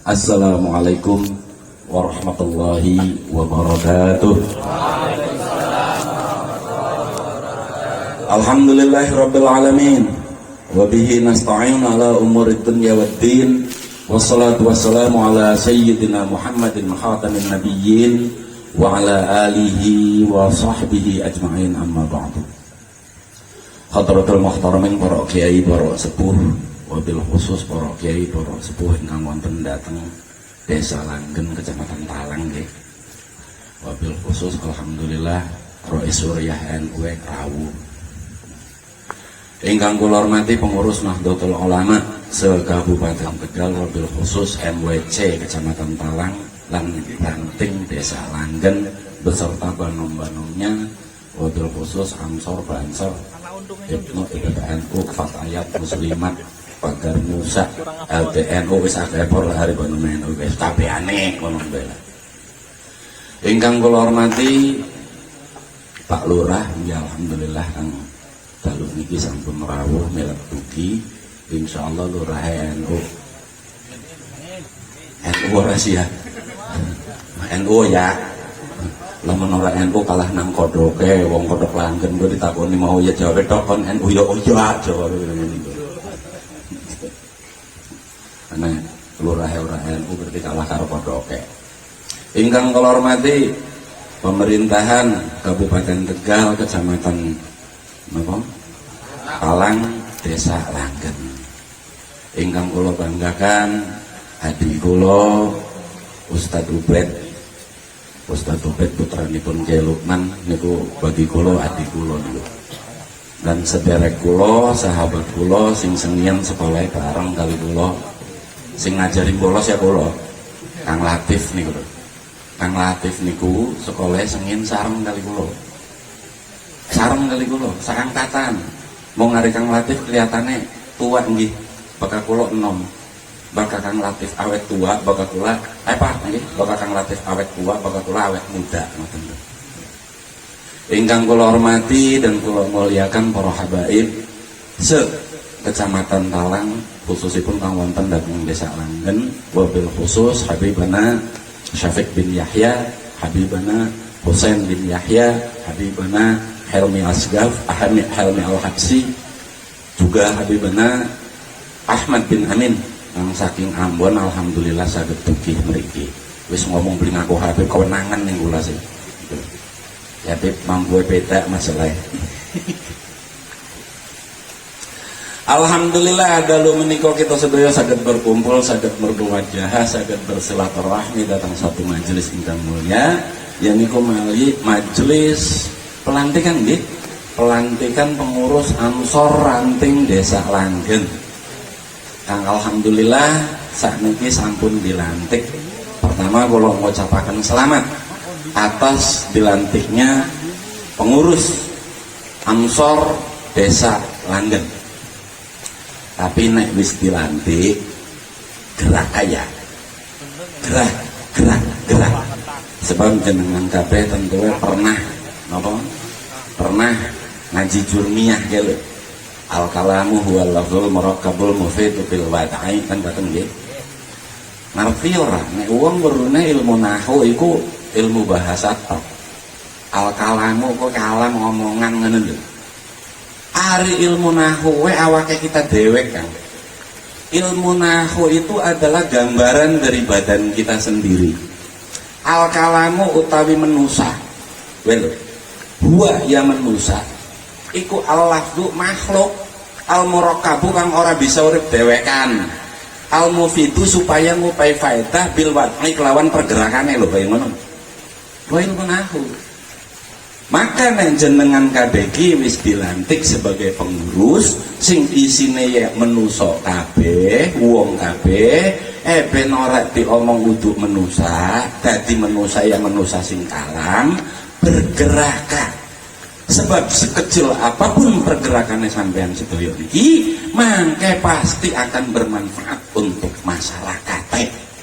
Assalamualaikum warahmatullahi wabarakatuh. Alhamdulillahirabbil alamin. Wa bihi nasta'in ala umurid dunya waddin. Wassalatu wassalamu ala sayyidina Muhammadin khatamin nabiyyin wa ala alihi wa sahbihi ajma'in, amma ba'du. Hadratul muhtaramin, para kiai, para sepuh, wabil khusus para kiai, para sepuh ingkang wonten dhateng Desa Langgen, Kecamatan Talang nggih. Wabil khusus alhamdulillah Rais Suriah NU Rawu. Ingkang kula hormati pengurus Nahdlatul Ulama se-Kabupaten Tegal, wabil khusus MWC Kecamatan Talang lan Ranting Desa Langgen beserta banom-banomnya, wabil khusus Ansor Bansor Ibnu NU Fatayat Muslimat Pagar Musa LTNU wis akeh para hari NU wis kabehane ngono bae. Ingkang kula hormati Pak Lurah, ya alhamdulillah kang dalu niki sampun rawuh milih dugi insyaallah Lurah NU. NU ora sih ya. NU ya. Lamun ora NU kalah nang kodoke wong kodok Langgen kok ditakoni mau ya jawab tok kon NU ya oh ya jawab ngene. Karena Lurah ora NU berarti kalah karo kodoke. Ingkang kula hormati pemerintahan Kabupaten Tegal, Kecamatan napa? Talang, Desa Langgen. Ingkang kula banggakan adik kula Ustadz Ubed putranipun Kyai Lukman niku bagi kula adik kula niku. Dan sederek kula, sahabat kula sing sengien sekolah bareng kali kula. Sing ngajarin kula ya kula Kang Latif niku lho. Kang Latif niku sekolah sengien sareng kali kula. Sareng kali kula, saangkatan. Mau ngari Kang Latif kelihatannya tua nggih, bakal kula enom. Bakal Kang Latif awet tua, bakal kula nggih, bakal Kang Latif awet tua, bakal kula awet muda ngoten lho. Ingkang kula hormati dan kula muliakan para habaib Kecamatan Talang, khususipun kang wonten dhateng Desa Langgen, wabil khusus Habibana Syafiq bin Yahya, Habibana Husain bin Yahya, Habibana Helmi Asgaf, Helmi Al-Habsi, juga Habibana Ahmad bin Amin yang saking Ambon alhamdulillah saged dugi mriki. Wis ngomong beli ngaku Habib kewenangan ning kula sih. Ya Habib mampu beda masalah. Alhamdulillah dalu menika kita sedaya saged berkumpul, saged bermuwajahah, saged bersilaturahmi datang satu majelis ingkang mulia, yaiku majelis pelantikan nggih. Pelantikan pengurus Ansor Ranting Desa Langgen. Kang alhamdulillah sakniki sampun dilantik. Pertama kula ngucapaken selamat atas dilantiknya pengurus Ansor Desa Langgen. Tapi nek wis dilantik gerak aja. Gerak. Sebab jenengan kabeh tentunya pernah napa? Pernah ngaji jurmiyah lho. Al-kalamu huwal lafzul murakkabul mufid fil wadai kan boten nggih. Ngerti ora nek wong werune ilmu nahwu iku ilmu bahasa tok. Al-kalamu kok kalam omongan ngono lho. Ari ilmu nahwu awake kita dewek kan. Ilmu nahwu itu adalah gambaran dari badan kita sendiri. Al-kalamu utawi menusa. Well, huwa ya menusa. Iku al-lafzu makhluk, al-murakkabu kang ora bisa urip dewekan, al-mufidu supaya ngupai faedah bil wad'i kelawan pergerakane lho kaya ngono. Kuwi ilmu nahwu. Maka nek jenengan kabeh wis dilantik sebagai pengurus sing isine ya menusa kabeh, wong kabeh, ben ora diomong kudu menusa, dadi menusa ya menusa sing kalam, bergerakkan. Sebab sekecil apapun pergerakannya sampean sedaya niki, mangke pasti akan bermanfaat untuk masyarakat.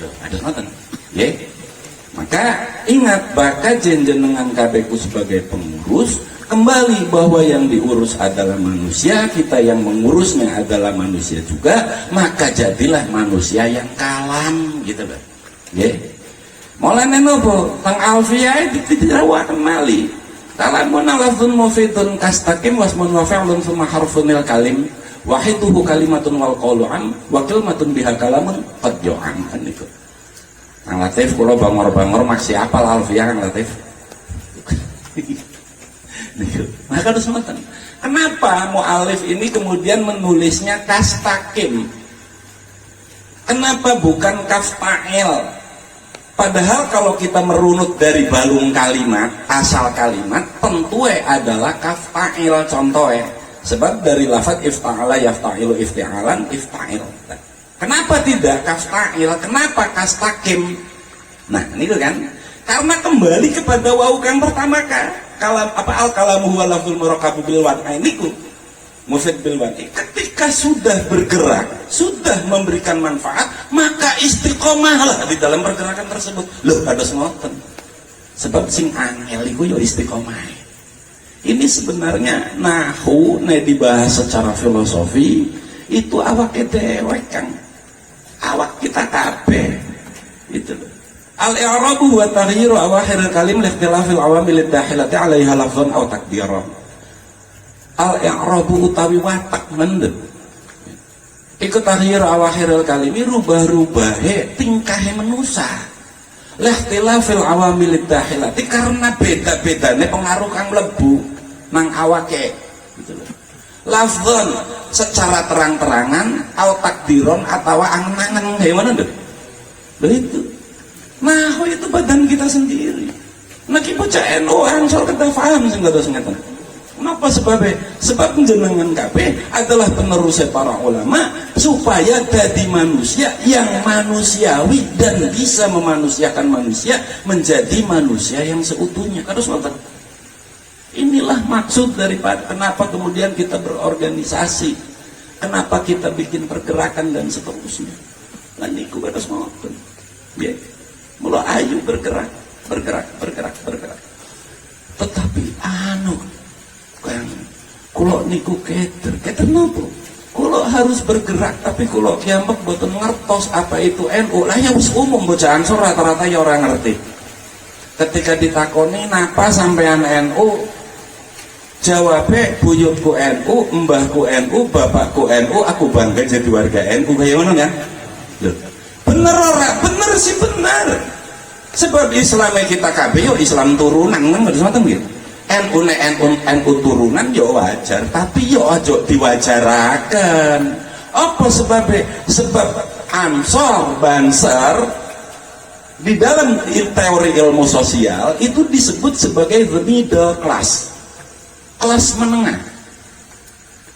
Lho, ada ngoten. Nggih. Maka ingat bakal jenengan kabehku sebagai pengurus kembali bahwa yang diurus adalah manusia, kita yang mengurusnya adalah manusia juga, maka jadilah manusia yang kalam gitu loh. Nggih. Mulane nopo teng alfiyah ditirawak kembali. Kalamun lafzun mufidun kastaqim wasmun wa fi'lun thumma harfunil kalim wahiduhu kalimatun wal qawlu am wa kalimatun biha kalamun qad yu'am kan itu. Kang Latif kula bangor-bangor maksi apal alfiyah Kang Latif. Maka harus nonton. Kenapa mu'alif ini kemudian menulisnya kastaqim? Kenapa bukan kafta'il? Padahal kalau kita merunut dari balung kalimat, asal kalimat tentu adalah kafta'il contohnya. Sebab dari lafaz ifta'ala yafta'ilu ifti'alan ifta'il. Kenapa tidak kafta'il? Kenapa kastaqim? Nah, ini kan karena kembali kepada wau kang pertama kalam apa al kalamu huwa lafzul murakabu bil wad'i niku mufid bil wad'i. Ketika sudah bergerak, sudah memberikan manfaat, maka istiqomahlah di dalam pergerakan tersebut. Loh, ada ngoten. Sebab sing angel iku ya istiqomah. Ini sebenarnya nahwu nek dibahas secara filosofi itu awak dewek Kang. Awak kita kabeh. Itu loh. Al-i'rabu wa taghyiru awakhir al-kalim li ikhtilafil awamil ad-dakhilati 'alaiha lafzan aw takdiran. Al-i'rabu utawi watak mendem. Iku taghyiru awakhir al-kalim rubah-rubahe tingkahe manusa. Li ikhtilafil awamil ad-dakhilati karena beda-bedane pengaruh kang mlebu nang awake gitu loh. Lafzan secara terang-terangan aw takdiran atawa angen-angen gimana nduk? Lho itu. Nah, itu badan kita sendiri. Nah, kita bocah NU angsal kita paham sing kados ngeten. Kenapa sebabnya? Sebab jenengan kabeh adalah penerus para ulama supaya jadi manusia yang manusiawi dan bisa memanusiakan manusia menjadi manusia yang seutuhnya. Kados ngoten. Inilah maksud daripada kenapa kemudian kita berorganisasi, kenapa kita bikin pergerakan dan seterusnya. Nah, niku kados ngoten. Nggih. Mula ayu bergerak. Tetapi kan kulo niku keter nopo? Kulo harus bergerak, tapi kulo kiamat boten ngertos apa itu NU. Lah ya wis umum bocah ansor rata-rata ya orang ngerti. Ketika ditakoni napa sampean NU, jawabnya buyutku NU, mbahku NU, bapakku NU, aku bangga jadi warga NU. Kayak ngono kan? Loh. Bener ora? Bener sih bener. Sebab Islamnya kita kabeh yo Islam turunan kan harus ngoten nggih. NU turunan yo wajar, tapi yo aja diwajaraken. Apa sebabnya? Sebab Ansor Banser di dalam teori ilmu sosial itu disebut sebagai the middle class. Kelas menengah.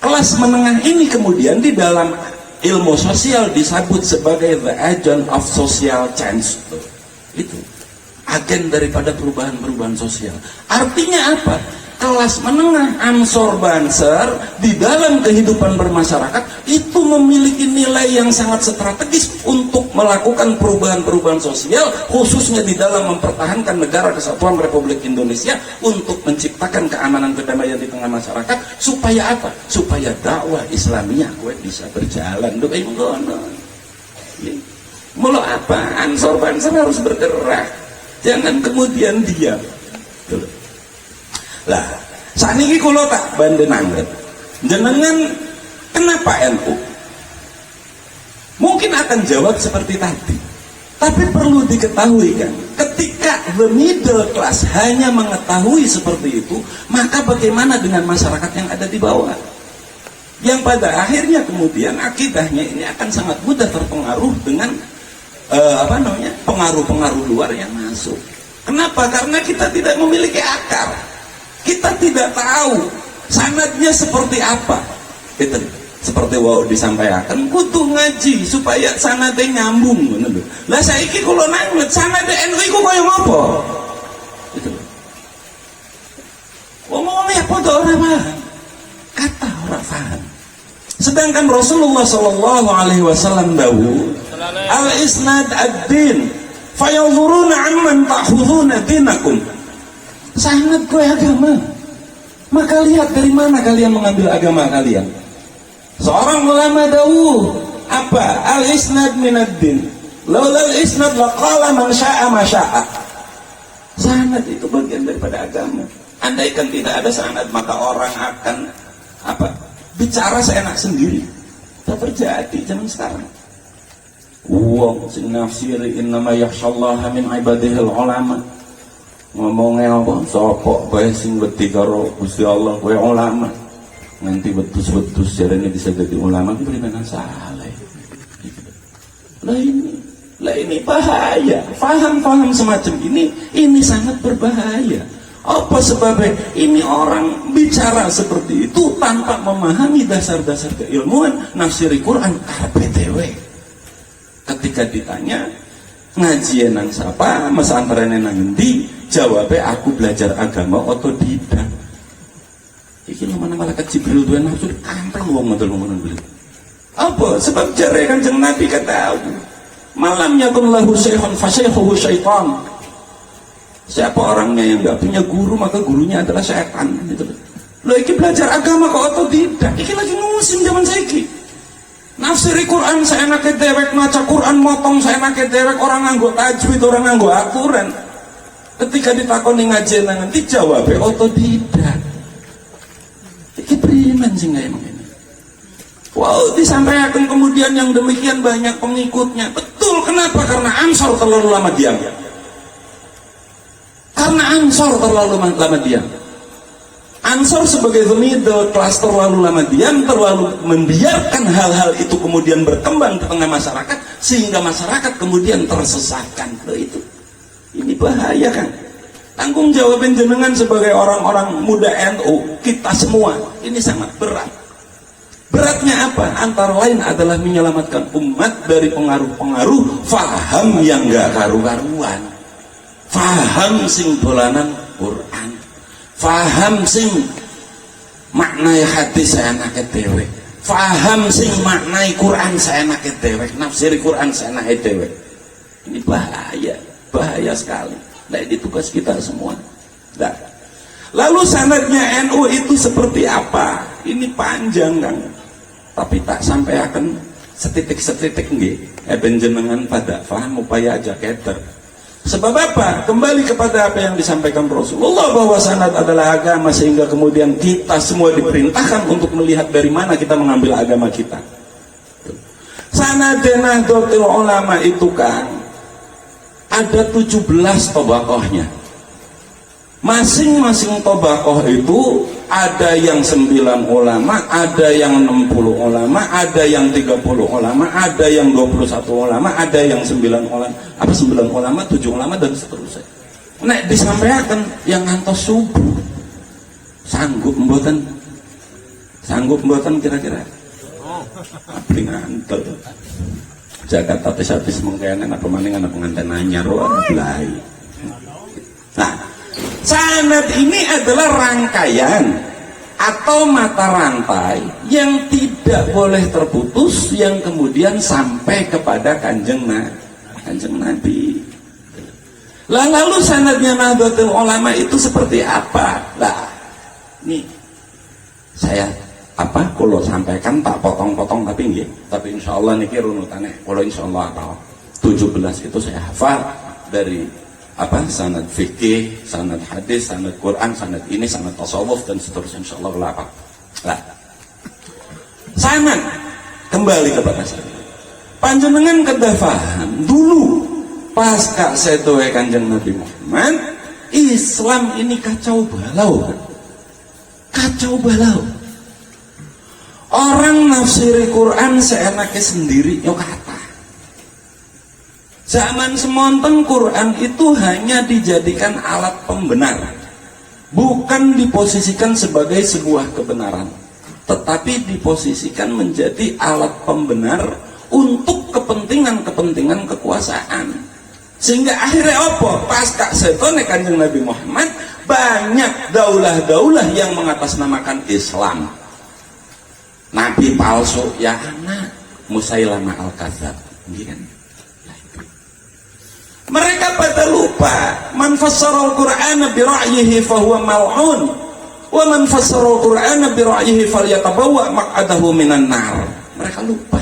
Kelas menengah ini kemudian di dalam ilmu sosial disebut sebagai the agent of social change. Itu agen daripada perubahan-perubahan sosial. Artinya apa? Kelas menengah Ansor Banser di dalam kehidupan bermasyarakat itu memiliki nilai yang sangat strategis untuk melakukan perubahan-perubahan sosial, khususnya di dalam mempertahankan negara kesatuan Republik Indonesia untuk menciptakan keamanan kedamaian di tengah masyarakat. Supaya apa? Supaya dakwah Islamiyah bisa berjalan. Mula apa? Ansor Banser harus bergerak, jangan kemudian diam. Lah, saat ini kalau tak bandenangan, jenengan kenapa NU? Mungkin akan jawab seperti tadi, tapi perlu diketahui kan, ketika the middle class hanya mengetahui seperti itu, maka bagaimana dengan masyarakat yang ada di bawah? Yang pada akhirnya kemudian akidahnya ini akan sangat mudah terpengaruh dengan pengaruh-pengaruh luar yang masuk. Kenapa? Karena kita tidak memiliki akar. Kita tidak tahu sanadnya seperti apa. Itu seperti wau disampaikan, kudu ngaji supaya sanadnya nyambung. Lah saiki kula nang sanade NU iku kaya ngopo? Itu. Ngomongnya padha ora paham. Kata ora paham. Sedangkan Rasulullah sallallahu alaihi wasallam dawuh, al-isnad ad-din fayanzuruna amman ta'khuduna dinakum. Sanad kowe agama. Maka lihat dari mana kalian mengambil agama kalian. Seorang ulama dawuh apa? Al-isnad minad din. Laula al-isnad laqala man syaa ma syaa. Sanad itu bagian daripada agama. Andaikan tidak ada sanad, maka orang akan apa? Bicara seenak sendiri. Tak terjadi zaman sekarang. Wong sing nafsiri innama yakhsyallaha min ibadihil ulama. Ngomongnya apa? Sapa bae sing wedi karo Gusti Allah kowe ulama. Nanti wedhus-wedhus jarene bisa jadi ulama ki primenan salah. Lah ini bahaya. Faham-faham semacam ini sangat berbahaya. Apa sebabnya? Ini orang bicara seperti itu tanpa memahami dasar-dasar keilmuan. Nafsiri Quran KPTW. Ketika ditanya ngajian nang sapa, mesantren nang endi? Jawabnya aku belajar agama otodidak. Iki lho mana malaikat Jibril duwe nafsu kampel wong model-model beli. Apa? Sebab jare Kanjeng Nabi kata malam yakun lahu syekhun fa syekhuhu syaitan. Siapa orangnya yang nggak punya guru maka gurunya adalah setan gitu. Lo iki belajar agama kok otodidak. Iki lagi musim zaman saiki. Nafsiri Quran seenake dewek, maca Quran motong seenake dewek, orang nganggo tajwid, orang nganggo aturan. Ketika ditakoni ngaji nanti jawabnya otodidak. Iki primen sing kaya ngene. Wow, disampaikan kemudian yang demikian banyak pengikutnya. Betul, kenapa? Karena Ansor terlalu lama diam. Karena Ansor terlalu lama diam. Ansor sebagai the middle class terlalu lama diam, terlalu membiarkan hal-hal itu kemudian berkembang di tengah masyarakat sehingga masyarakat kemudian tersesatkan. Loh itu, ini bahaya kan? Tanggung jawab jenengan sebagai orang-orang muda NU, kita semua, ini sangat berat. Beratnya apa? Antara lain adalah menyelamatkan umat dari pengaruh-pengaruh faham yang gak karu-karuan. Faham sing dolanan Quran, faham sing maknai hadis seenake dewek, faham sing maknai Quran seenake dewek, nafsiri Quran seenake dewek. Ini bahaya, bahaya sekali. Nah ini tugas kita semua. Nah, lalu sanadnya NU itu seperti apa? Ini panjang kan, tapi tak sampai akan setitik-setitik nggih. Jenengan pada faham upaya aja keter. Sebab apa? Kembali kepada apa yang disampaikan Rasulullah bahwa sanad adalah agama, sehingga kemudian kita semua diperintahkan untuk melihat dari mana kita mengambil agama kita. Sanad Nahdlatul Ulama itu kan ada 17 tobakohnya. Masing-masing tobakoh itu ada yang 9 ulama, ada yang 60 ulama, ada yang 30 ulama, ada yang 21 ulama, ada yang 9 ulama, 9 ulama, 7 ulama dan seterusnya. Nah, disampaikan yang ngantos subuh. Sanggup mboten? Sanggup mboten kira-kira? Abdi ngantel. Jakarta habis mengkene apa maning ana pengantin anyar wae. Nah, sanad ini adalah rangkaian atau mata rantai yang tidak boleh terputus, yang kemudian sampai kepada kanjeng Nabi. Lalu sanadnya Nahdlatul Ulama itu seperti apa? Lah, nih saya kalau sampaikan tak potong-potong tapi nggih. Tapi insyaallah niki runutane kalau insyaallah apa 17 itu saya hafal dari sanad fikih, sanad hadis, sanad Quran, sanad ini, sanad tasawuf dan seterusnya insyaallah apa. Lah. Sanad kembali kepada saya. Panjenengan kedah paham dulu pasca sedoe Kanjeng Nabi Muhammad, Islam ini kacau balau. Kacau balau. Orang nafsiri Quran seenaknya sendiri yo kata. Zaman semonten Quran itu hanya dijadikan alat pembenar, bukan diposisikan sebagai sebuah kebenaran, tetapi diposisikan menjadi alat pembenar untuk kepentingan-kepentingan kekuasaan. Sehingga akhirnya apa? Pasca setone Kanjeng Nabi Muhammad, banyak daulah-daulah yang mengatasnamakan Islam. Nabi palsu ya anak Musailamah al-Kadzab. Mereka pada lupa man fassara al-Qur'ana bi ra'yihi fa huwa mal'un. Wa man fassara al-Qur'ana bi ra'yihi falyatabawwa maq'adahu minan nar. Mereka lupa.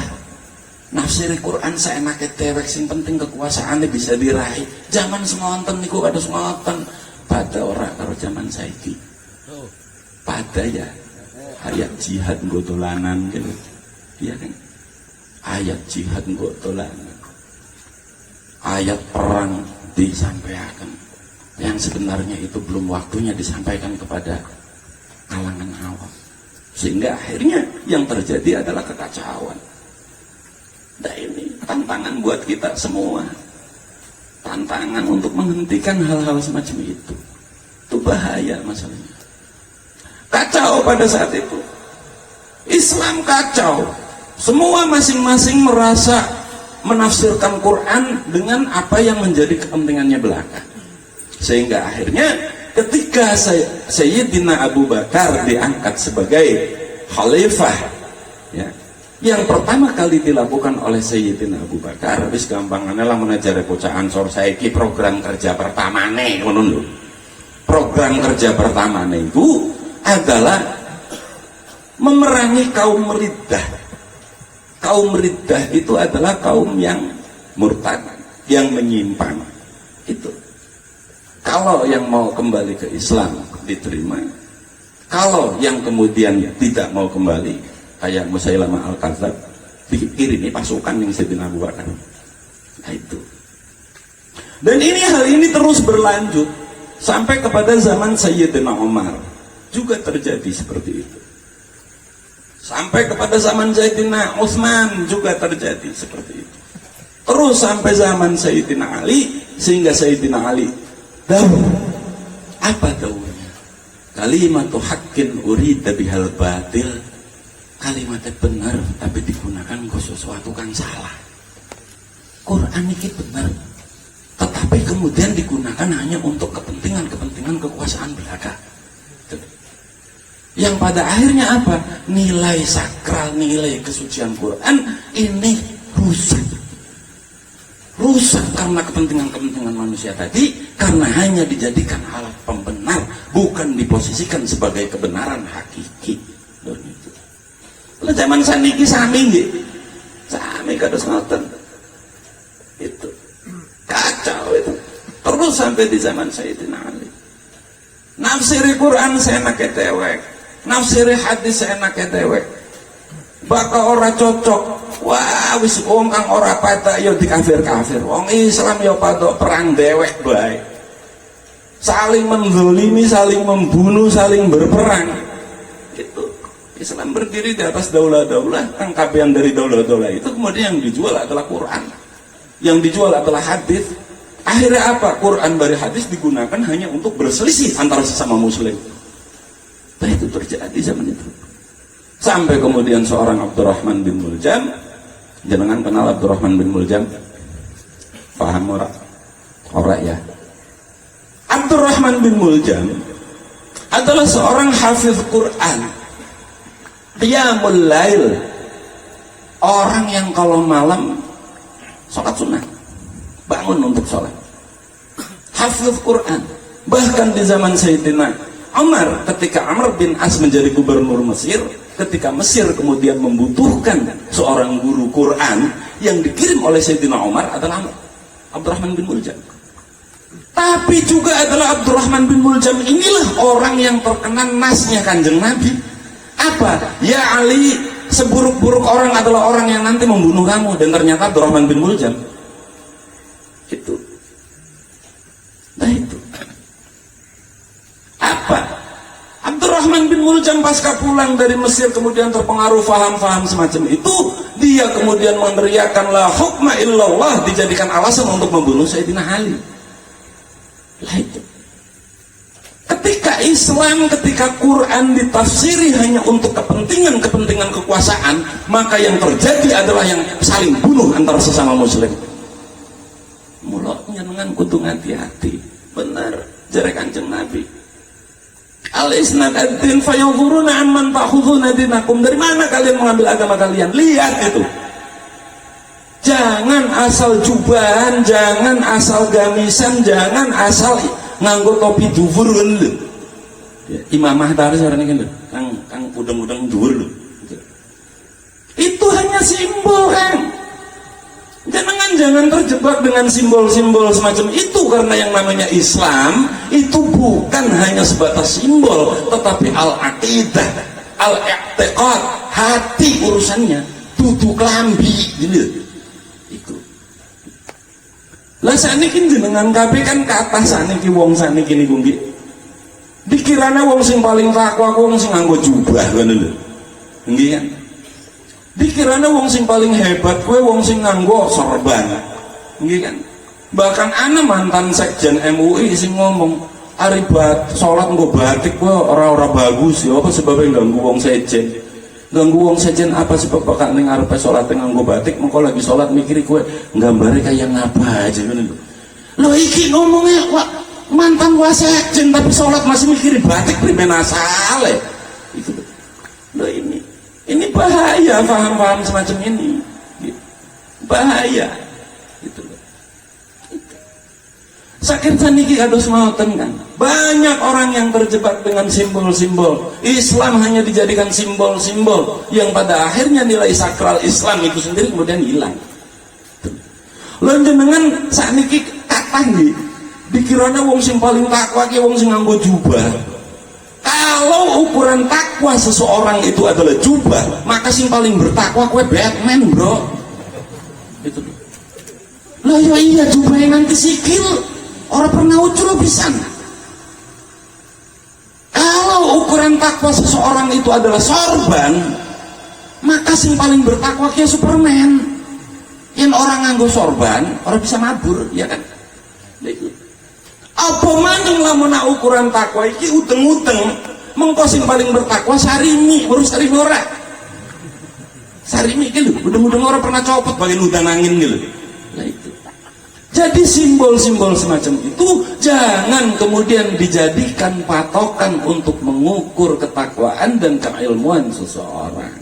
Nafsir Quran saenake dewek, sing penting kekuasaannya bisa diraih. Zaman semonten niku kados ngoten. Pada ora karo zaman saiki. Pada ya ayat jihad nggo dolanan gitu. Iya kan? Ayat jihad nggo dolanan. Ayat perang disampaikan. Yang sebenarnya itu belum waktunya disampaikan kepada kalangan awam. Sehingga akhirnya yang terjadi adalah kekacauan. Nah ini tantangan buat kita semua. Tantangan untuk menghentikan hal-hal semacam itu. Itu bahaya masalahnya. Kacau pada saat itu. Islam kacau. Semua masing-masing merasa menafsirkan Quran dengan apa yang menjadi kepentingannya belaka. Sehingga akhirnya ketika Sayyidina Abu Bakar diangkat sebagai khalifah, ya, yang pertama kali dilakukan oleh Sayyidina Abu Bakar, wis gampangannya lah menajare bocah Ansor saiki program kerja pertamane ngono lho. Program kerja pertamane itu adalah memerangi kaum Riddah. Kaum Riddah itu adalah kaum yang murtad, yang menyimpang. Itu. Kalau yang mau kembali ke Islam diterima. Kalau yang kemudian tidak mau kembali, kayak Musailamah Al-Kadzab, dikirimi pasukan yang Sayyidina Abu Bakar. Nah itu. Dan hal ini terus berlanjut sampai kepada zaman Sayyidina Umar. Juga terjadi seperti itu. Sampai kepada zaman Sayyidina Utsman juga terjadi seperti itu. Terus sampai zaman Sayyidina Ali, sehingga Sayyidina Ali dawuh. Apa dawuhnya? Kalimatu haqqin urida bihal batil. Kalimatnya benar tapi digunakan ke sesuatu kan salah. Quran ini benar, tetapi kemudian digunakan hanya untuk kepentingan kekuasaan belaka. Yang pada akhirnya apa? Nilai sakral, nilai kesucian Quran ini rusak. Rusak karena kepentingan manusia tadi, karena hanya dijadikan alat pembenar, bukan diposisikan sebagai kebenaran hakiki. Lah zaman saniki sami nggih. Sami kados ngoten. Itu. Kacau itu. Terus sampai di zaman Sayyidina Ali. Nafsiri Quran seenake dewek. Nafsiri hadis seenake dewek. Bakal ora cocok. Wah, wis wong kang ora patek ya dikafir-kafir. Wong Islam ya padha perang dewek bae. Saling menzalimi, saling membunuh, saling berperang. Gitu. Islam berdiri di atas daulah-daulah, rangkaian dari daulah-daulah itu kemudian yang dijual adalah Quran, yang dijual adalah hadis. Akhirnya apa? Quran dari hadis digunakan hanya untuk berselisih antara sesama muslim. Nah itu terjadi zaman itu. Sampai kemudian seorang Abdurrahman bin Muljam, jangan kenal Abdurrahman bin Muljam? Paham ora? Ora ya. Abdurrahman bin Muljam adalah seorang hafiz Quran. Qiyamul Lail, orang yang kalau malam sholat sunnah, bangun untuk sholat, hafiz Quran. Bahkan di zaman Sayyidina Umar, ketika Amr bin As menjadi gubernur Mesir, ketika Mesir kemudian membutuhkan seorang guru Quran, yang dikirim oleh Sayyidina Umar adalah Abdurrahman bin Muljam. Tapi juga adalah Abdurrahman bin Muljam inilah orang yang terkena nasnya Kanjeng Nabi. Apa? Ya Ali, seburuk-buruk orang adalah orang yang nanti membunuh kamu. Dan ternyata Abdurrahman bin Muljam itu. Nah itu apa? Abdurrahman bin Muljam pasca pulang dari Mesir kemudian terpengaruh faham-faham semacam itu, dia kemudian meneriakkan la hukma illallah, dijadikan alasan untuk membunuh Sayyidina Ali. Lah itu. Ketika Islam, ketika Quran ditafsiri hanya untuk kepentingan kekuasaan, maka yang terjadi adalah yang saling bunuh antara sesama muslim. Mula njenengan kudu hati-hati. Benar jare Kanjeng Nabi. Al-isnad ad-din fayanzuruna amman ta'khuduna dinakum. Dari mana kalian mengambil agama kalian? Lihat itu. Jangan asal jubahan, jangan asal gamisan, jangan asal nganggo topi dufur lho. Ya, imamah tadi sekarang ini kang udang-udang dhuwur lho. Itu hanya simbol, Kang. Jangan terjebak dengan simbol-simbol semacam itu, karena yang namanya Islam itu bukan hanya sebatas simbol, tetapi al-aqidah, al-i'tiqad, hati urusannya, dudu klambi gitu. Itu. Lah saniki jenengan kabeh kan kathah saniki wong saniki niku nggih. Dikirane wong sing paling takwa ku wong sing nganggo jubah ngono lho. Nggih kan? Dikirane wong sing paling hebat kowe wong sing nganggo sorban. Nggih kan? Bahkan ana mantan sekjen MUI sing ngomong, "Ari salat nggo batik kowe ora bagus ya, apa sebabnya ganggu wong sejen?" Ganggu wong sejen apa sebab bakal ning arepe salat nganggo batik, mengko lagi salat mikiri kowe gambare kaya ngapa aja ngono lho. Lho iki ngomongnya kok mantan wasekjen tapi salat masih mikiri batik primen asale. Itu. Lho ini bahaya, paham-paham semacam ini bahaya gitu. Sakit saniki kados mauten kan, banyak orang yang terjebak dengan simbol-simbol Islam, hanya dijadikan simbol-simbol yang pada akhirnya nilai sakral Islam itu sendiri kemudian hilang. Lha jenengan sakniki kathah nggih dikirane wong sing paling takwa ki wong sing nganggo jubah. Kalau ukuran takwa seseorang itu adalah jubah, maka sing paling bertakwa kowe Batman, bro. Itu. Lah ya iya jubahnya nanti sikil, orang pernah ucul pisan. Kalau ukuran takwa seseorang itu adalah sorban, maka sing paling bertakwa kayak Superman. Yang orang nganggo sorban, orang bisa mabur, ya kan? Apa maning lamun ukuran takwa iki uteng-uteng, mengko sing paling bertakwa Sarimi, urus Sarimi ora. Sarimi iki lho, udeng-udeng ora pernah copot bagian udan angin gitu. Nah itu. Jadi simbol-simbol semacam itu jangan kemudian dijadikan patokan untuk mengukur ketakwaan dan keilmuan seseorang.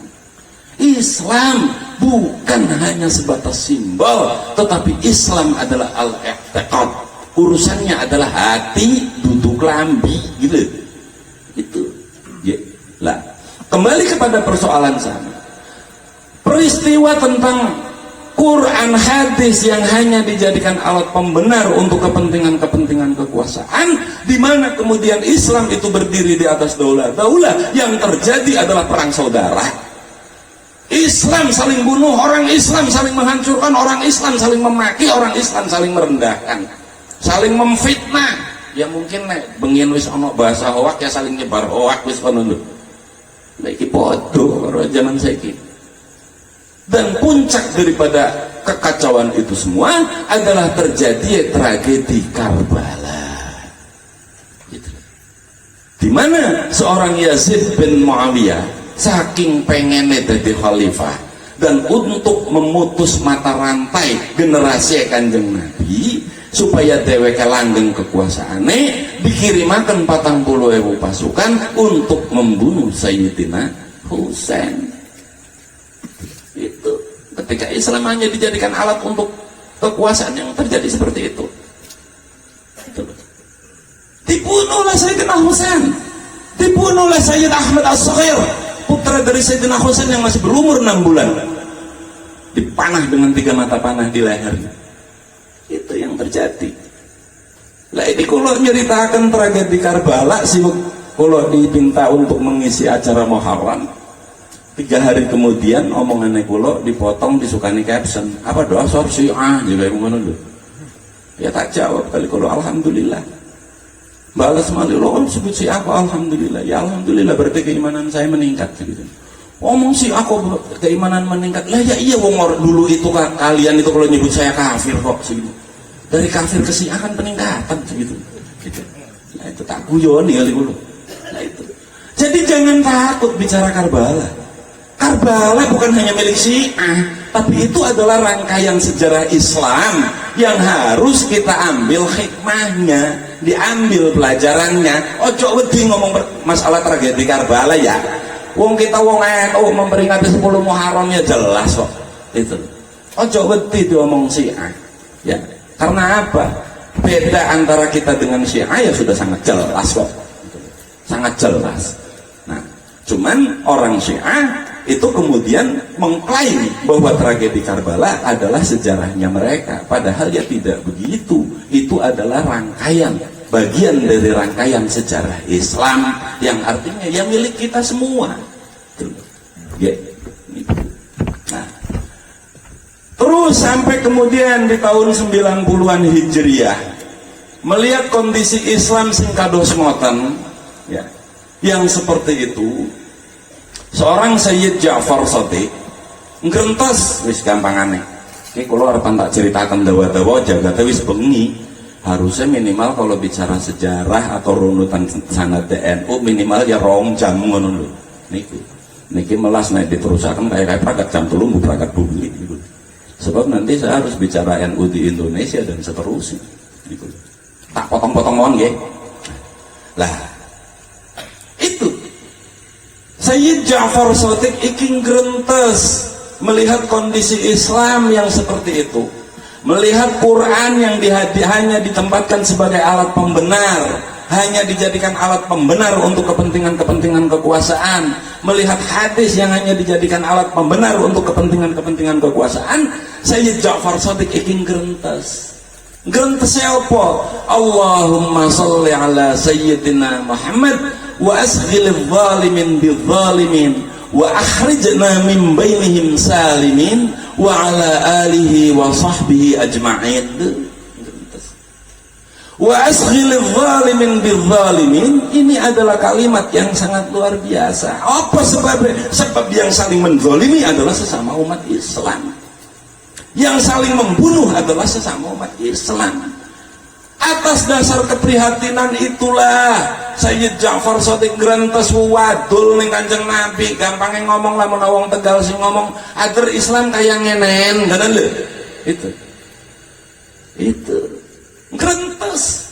Islam bukan hanya sebatas simbol, tetapi Islam adalah al-i'tiqad. Urusannya adalah hati, duduk lambi gitu. Itu. Ya. Lah, kembali kepada persoalan sana. Peristiwa tentang Quran hadis yang hanya dijadikan alat pembenar untuk kepentingan-kepentingan kekuasaan, di mana kemudian Islam itu berdiri di atas daulah-daulah, yang terjadi adalah perang saudara. Islam saling bunuh, orang Islam saling menghancurkan, orang Islam saling memaki, orang Islam saling merendahkan, saling memfitnah. Ya mungkin nek bengin wis ana bahasa hoak ya saling nyebar hoak wis kono lho. Nek iki padha karo zaman saiki. Dan puncak daripada kekacauan itu semua adalah terjadi tragedi Karbala. Gitu. Di mana seorang Yazid bin Muawiyah saking pengennya jadi khalifah dan untuk memutus mata rantai generasi Kanjeng Nabi supaya dheweke langgeng kekuasaane, dikirimaken 40.000 pasukan untuk membunuh Sayyidina Husain. Itu ketika Islam hanya dijadikan alat untuk kekuasaan, yang terjadi seperti itu. Dibunuhlah Sayyidina Husain, dibunuhlah Sayyid Ahmad As-Saghir, putra dari Sayyidina Husain yang masih berumur 6 bulan, dipanah dengan 3 mata panah di lehernya. Itu yang terjadi. Lah ini kalau nyeritakan tragedi Karbala sih, kalau dipinta untuk mengisi acara Muharram, 3 hari kemudian omongannya kulo dipotong disukani caption, apa doa sor Syiah juga yang ngono lho. Ya tak jawab kali kulo alhamdulillah. Balas malih lo sebut Syiah kok alhamdulillah. Ya alhamdulillah berarti keimanan saya meningkat gitu. Omong Syiah kok keimanan meningkat. Lah ya iya wong dulu itu kalian itu kalau nyebut saya kafir kok segitu. Dari kafir ke Syiah kan peningkatan segitu. Gitu. Nah itu tak guyoni kali kulo. Nah itu. Jadi jangan takut bicara Karbala. Karbala bukan hanya milik Syiah, tapi itu adalah rangkaian sejarah Islam yang harus kita ambil hikmahnya, diambil pelajarannya. Ojo wedi ngomong masalah tragedi Karbala ya. Wong kita wong NU memperingati 10 Muharram ya jelas kok. Itu. Ojo wedi diomong Syiah. Ya. Karena apa? Beda antara kita dengan Syiah ya sudah sangat jelas kok. sangat jelas. Nah, cuman orang Syiah itu kemudian mengklaim bahwa tragedi Karbala adalah sejarahnya mereka, padahal ya tidak begitu. Itu adalah rangkaian, bagian dari rangkaian sejarah Islam yang artinya ya milik kita semua. Ya. Nah, terus sampai kemudian di tahun 90-an Hijriah, melihat kondisi Islam sing kados ngoten ya, yang seperti itu, seorang Sayyid Ja'far Shadiq ngrentos wis gampangane. Iki kula arep tak ceritakan dawa-dawa jagate wis bengi. Harusnya minimal kalau bicara sejarah atau runutan sanad NU minimal ya 2 jam ngono lho. Niki melas naik diterusakan kayak pragat jam 3 pragat bumi gitu. Sebab nanti saya harus bicara NU di Indonesia dan seterusnya gitu. Tak potong-potong mohon nggih. Lah itu Sayyid Ja'far Shadiq iki grentes melihat kondisi Islam yang seperti itu, melihat Quran yang hanya ditempatkan sebagai alat pembenar, hanya dijadikan alat pembenar untuk kepentingan-kepentingan kekuasaan, melihat hadis yang hanya dijadikan alat pembenar untuk kepentingan-kepentingan kekuasaan. Sayyid Ja'far Shadiq iki grentes apa? Allahumma sholli ala sayyidina Muhammad wa asghilil zalimin bizzalimin wa akhrijna min bainihim salimin wa ala alihi wa sahbihi ajma'in. Wa asghilil zalimin bizzalimin, ini adalah kalimat yang sangat luar biasa. Apa sebabnya? Sebab yang saling menzalimi adalah sesama umat Islam, yang saling membunuh adalah sesama umat Islam. Atas dasar keprihatinan itulah Sayyid Ja'far Shadiq ngrantes wadul ning Kanjeng Nabi. Gampangnya ngomong lah menawang Tegal sing ngomong agar Islam kaya ngenen kan lho. Itu ngrantes.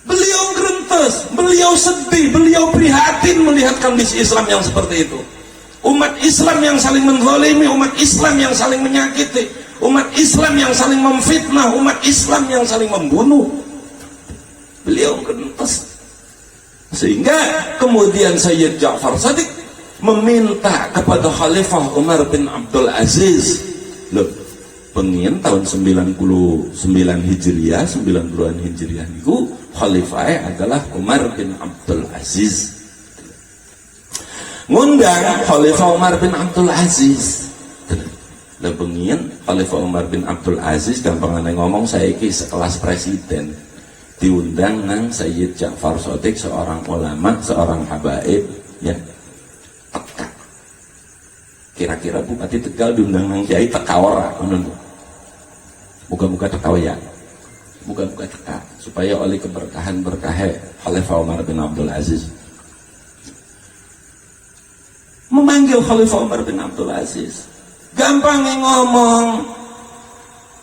Beliau ngrantes, beliau sedih, beliau prihatin melihat kondisi Islam yang seperti itu. Umat Islam yang saling menzalimi, umat Islam yang saling menyakiti, umat Islam yang saling memfitnah, umat Islam yang saling membunuh. Beliau gentes. Sehingga kemudian Sayyid Ja'far Shadiq meminta kepada Khalifah Umar bin Abdul Aziz. Loh, pengin tahun 99 Hijriah, 90-an Hijriah niku khalifah adalah Umar bin Abdul Aziz. Ngundang Khalifah Umar bin Abdul Aziz. Lah bengian Khalifah Umar bin Abdul Aziz gampangane ngomong saiki sekelas presiden. Diundang nang Sayyid Ja'far Shadiq, seorang ulama, seorang habaib ya. Teka. Kira-kira Bupati Tegal diundang nang kiai teka ora ngono. Muga-muga teka ya. Muga-muga teka supaya oleh keberkahan berkahe Khalifah Umar bin Abdul Aziz. Memanggil Khalifah Umar bin Abdul Aziz. Gampangnya ngomong,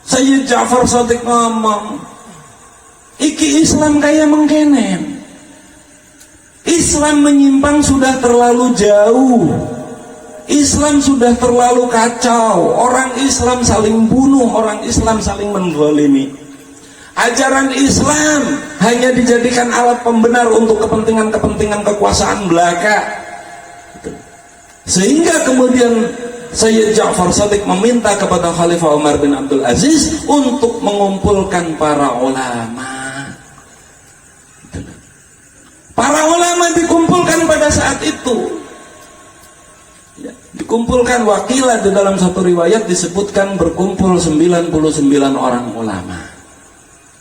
Sayyid Ja'far Shadiq ngomong, iki Islam kayak mengkenen. Islam menyimpang sudah terlalu jauh. Islam sudah terlalu kacau. Orang Islam saling bunuh, orang Islam saling menzalimi. Ajaran Islam hanya dijadikan alat pembenar untuk kepentingan-kepentingan kekuasaan belaka. Sehingga kemudian Sayyid Ja'far Shadiq meminta kepada Khalifah Umar bin Abdul Aziz untuk mengumpulkan para ulama. Para ulama dikumpulkan pada saat itu ya, dikumpulkan. Wakilah di dalam satu riwayat disebutkan berkumpul 99 orang ulama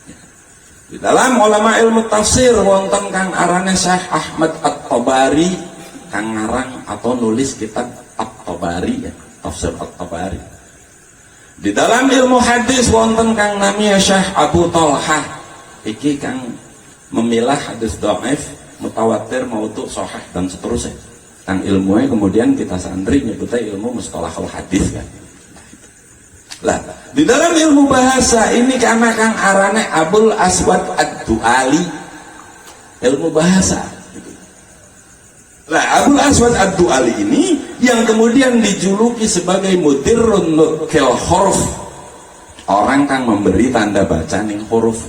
ya. Di dalam ulama ilmu tafsir wonten kang arane Syekh Ahmad At-Tabari, kang ngarang atau nulis kitab At-Tabari ya, tafsir At-Tabari. Di dalam ilmu hadis wonten kang namanya Syekh Abu Talhah, iki kang memilah hadis dhaif, mutawatir, maudhu', sahih dan seterusnya. Kang ilmunya kemudian kita santri nyebutnya ilmu mustalahul hadis kan. Lah, di dalam ilmu bahasa ini karena kang arane Abul Aswad Ad-Du'ali, ilmu bahasa. Nah, Abul Aswad Ad-Du'ali ini yang kemudian dijuluki sebagai mudirrun nukil huruf, orang kang memberi tanda baca ning huruf,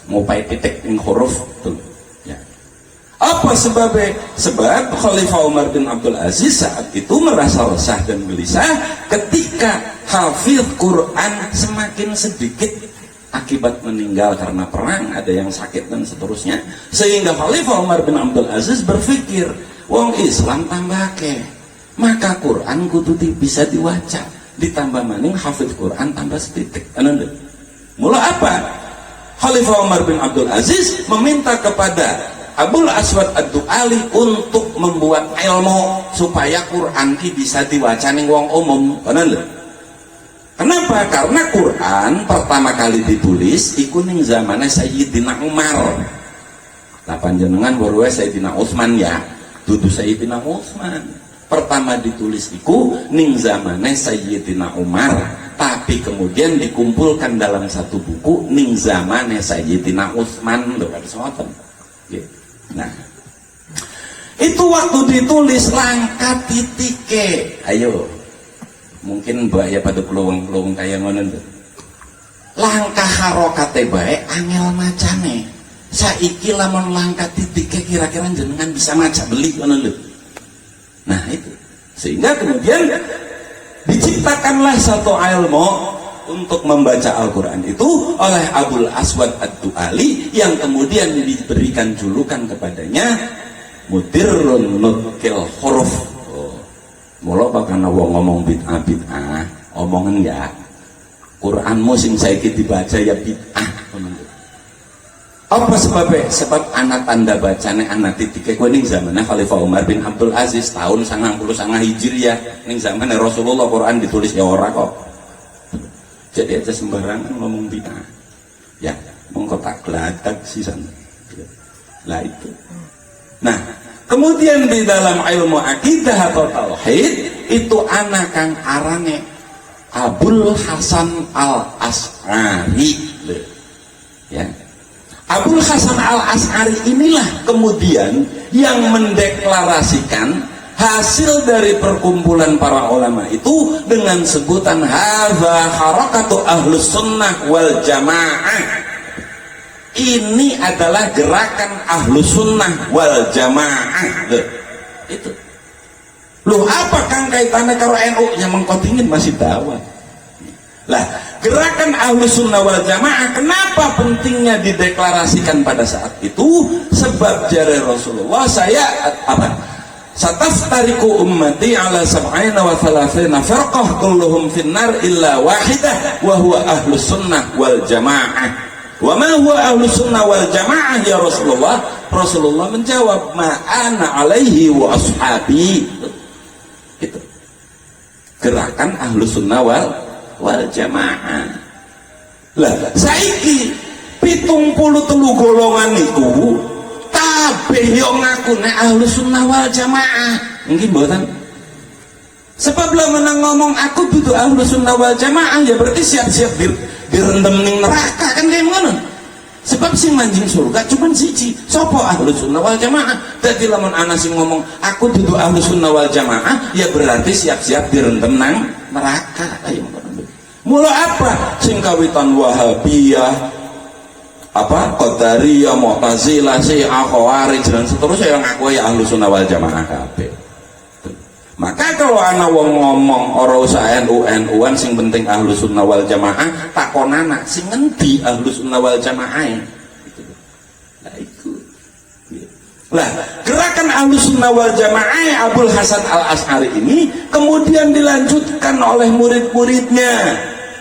ngupai titik ning huruf tuh ya. Apa sebabnya? Sebab Khalifah Umar bin Abdul Aziz saat itu merasa resah dan gelisah ketika hafiz Quran semakin sedikit akibat meninggal karena perang, ada yang sakit dan seterusnya. Sehingga Khalifah Umar bin Abdul Aziz berpikir, wong Islam tambah akeh, maka Quran kudu bisa diwaca, ditambah maning hafiz Quran tambah sedikit. Mula apa? Khalifah Umar bin Abdul Aziz meminta kepada Abul Aswad Ad-Du'ali untuk membuat ilmu supaya Quran ki bisa diwaca ning wong umum. Kenapa? Karena Quran pertama kali ditulis iku ning zamane Sayyidina Umar. Lah panjenengan weruh Sayyidina Utsman ya, dudu Sayyidina Utsman. Pertama ditulis iku ning zamane Sayyidina Umar, tapi kemudian dikumpulkan dalam satu buku ning zamane Sayyidina Utsman. Lho kan ngoten. Nggih. Nah, itu waktu ditulis langkah titike, ayo, mungkin mbak ya pada peluang-peluang kayak ngono tuh. Langkah harokate bae angel macane. Saiki lamun langkah titike kira-kira jenengan bisa maca beli ngono lho. Nah itu, sehingga kemudian diciptakanlah satu ilmu untuk membaca Al-Quran itu oleh Abul Aswad Ad-Du'ali yang kemudian diberikan julukan kepadanya Mudirrun Nutqil Huruf. Mula bakana wong ngomong bid'ah omongan ya Quranmu sing saiki dibaca ya bid'ah. Apa sebabnya? Sebab anak tanda bacane anak titik kowe ning zamane Khalifah Umar bin Abdul Aziz tahun 99 Hijriah, ning zamane Rasulullah Quran ditulis ya ora kok. Jadi aja sembarangan ngomong bid'ah ya, mengkotak geladak sisan lah itu. Nah kemudian di dalam ilmu akidah atau tauhid itu anak kang arane Abul Hasan Al-As'ari ya. Abul Hasan Al-As'ari inilah kemudian yang mendeklarasikan hasil dari perkumpulan para ulama itu dengan sebutan hadza harakatu ahlus sunnah wal jamaah. Ini adalah gerakan ahlus sunnah wal jamaah. Itu loh, apa kang kaitannya karo NU yang mengkotingin masih dakwah. Lah gerakan ahlus sunnah wal jamaah kenapa pentingnya dideklarasikan pada saat itu? Sebab jare Rasulullah, saya apa, satastariku ummati ala sab'ina wa thalathina firqah kulluhum finnar illa wahidah wa huwa ahlus sunnah wal jamaah. Wa ma huwa ahlus sunnah wal jamaah ya Rasulullah? Rasulullah menjawab, ma ana alaihi wa ashabi. Itu gerakan ahlus sunnah wal jamaah. Lah saiki 73 golongan iku kabeh yo ngakune ahlus sunnah wal jamaah. Nggih mboten? Sebab lah menang ngomong aku dudu ahlus sunnah wal jamaah ya berarti siap-siap direndam ning neraka kan kayak ngono. Sebab sing manjing surga cuman siji, sapa ahlus sunnah wal jamaah. Dadi lamun ana sing ngomong aku dudu ahlus sunnah wal jamaah ya berarti siap-siap direndam nang neraka. Ayo ngono. Mula apa? Sing kawitan Wahabiyah, apa Qadariyah, Mu'tazilah, Syiah, Khawarij dan seterusnya yang ngaku ya ahlus sunnah wal jamaah kabeh. Maka kalau ana wong ngomong ora usah NU-NU-an sing penting ahlus sunnah wal jamaah, takonana sing ngendi ahlus sunnah wal jamaah. Nah itu. Lah, gerakan ahlus sunnah wal jamaah Abul Hasan Al-As'ari ini kemudian dilanjutkan oleh murid-muridnya.